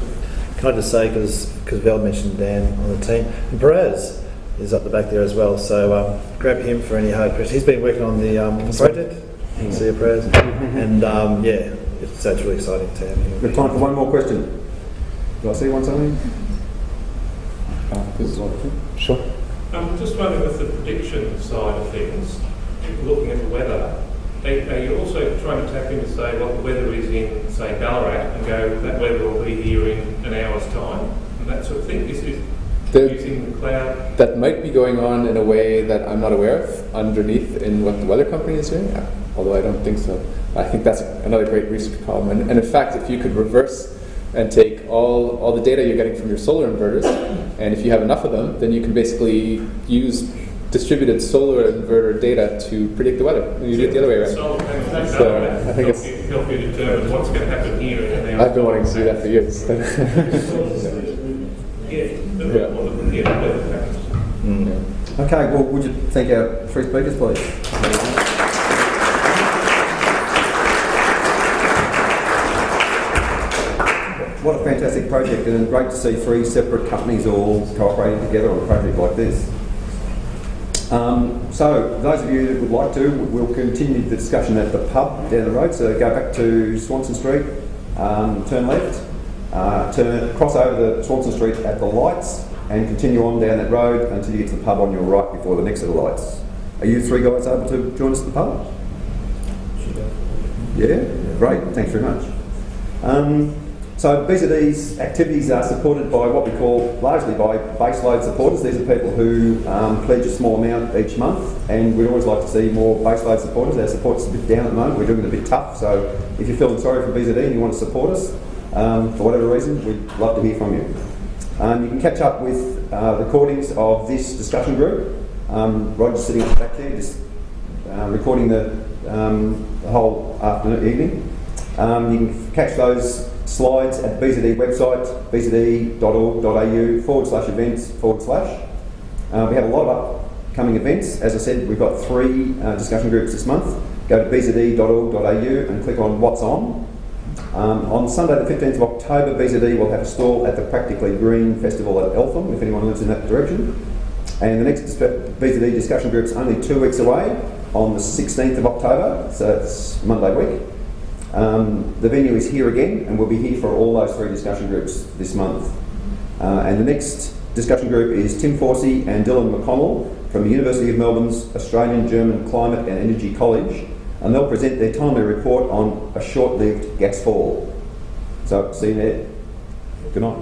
Can I just say, because Val mentioned Dan on the team, and Perez is up the back there as well, so grab him for any hard questions. He's been working on the project, see you, Perez, and it's really exciting to have him. We have time for one more question. Do I see one something? Sure. I'm just wondering, with the prediction side of things, looking at the weather, are you also trying to tap into, say, what the weather is in, say, Ballarat, and go, that weather will be here in an hour's time, and that sort of thing? Is using the cloud? That might be going on in a way that I'm not aware of underneath in what the weather company is doing, although I don't think so. I think that's another great research problem. And in fact, if you could reverse and take all the data you're getting from your solar inverters, and if you have enough of them, then you can basically use distributed solar inverter data to predict the weather. You do it the other way around. So I think it's help you determine what's going to happen here in an hour. I've been wanting to do that for years. Okay, well, would you thank our three speakers, please? What a fantastic project, and great to see three separate companies all cooperating together on a project like this. So, those of you that would like to, we'll continue the discussion at the pub down the road. So go back to Swanson Street, turn left, cross over the Swanson Street at the lights, and continue on down that road until you get to the pub on your right before the next set of lights. Are you three guys able to join us at the pub? Yeah? Great, thanks very much. So BZD's activities are supported by what we call largely by baseload supporters. These are people who pledge a small amount each month, and we'd always like to see more baseload supporters. Our support's a bit down at the moment, we're doing it a bit tough, so if you're feeling sorry for BZD and you want to support us, for whatever reason, we'd love to hear from you. You can catch up with recordings of this discussion group. Roger's sitting at the back there, just recording the whole afternoon, evening. You can catch those slides at BZD website, bzd.org.au/events/. We have a lot of upcoming events. As I said, we've got 3 discussion groups this month. Go to bzd.org.au and click on What's On. On Sunday the 15th of October, BZD will have a stall at the Practically Green Festival at Eltham, if anyone lives in that direction. And the next BZD discussion group is only 2 weeks away, on the 16th of October, so it's Monday week. The venue is here again, and we'll be here for all those 3 discussion groups this month. And the next discussion group is Tim Forsey and Dylan McConnell from the University of Melbourne's Australian-German Climate and Energy College, and they'll present their timely report on a short-lived gas fall. So, see you there. Good night.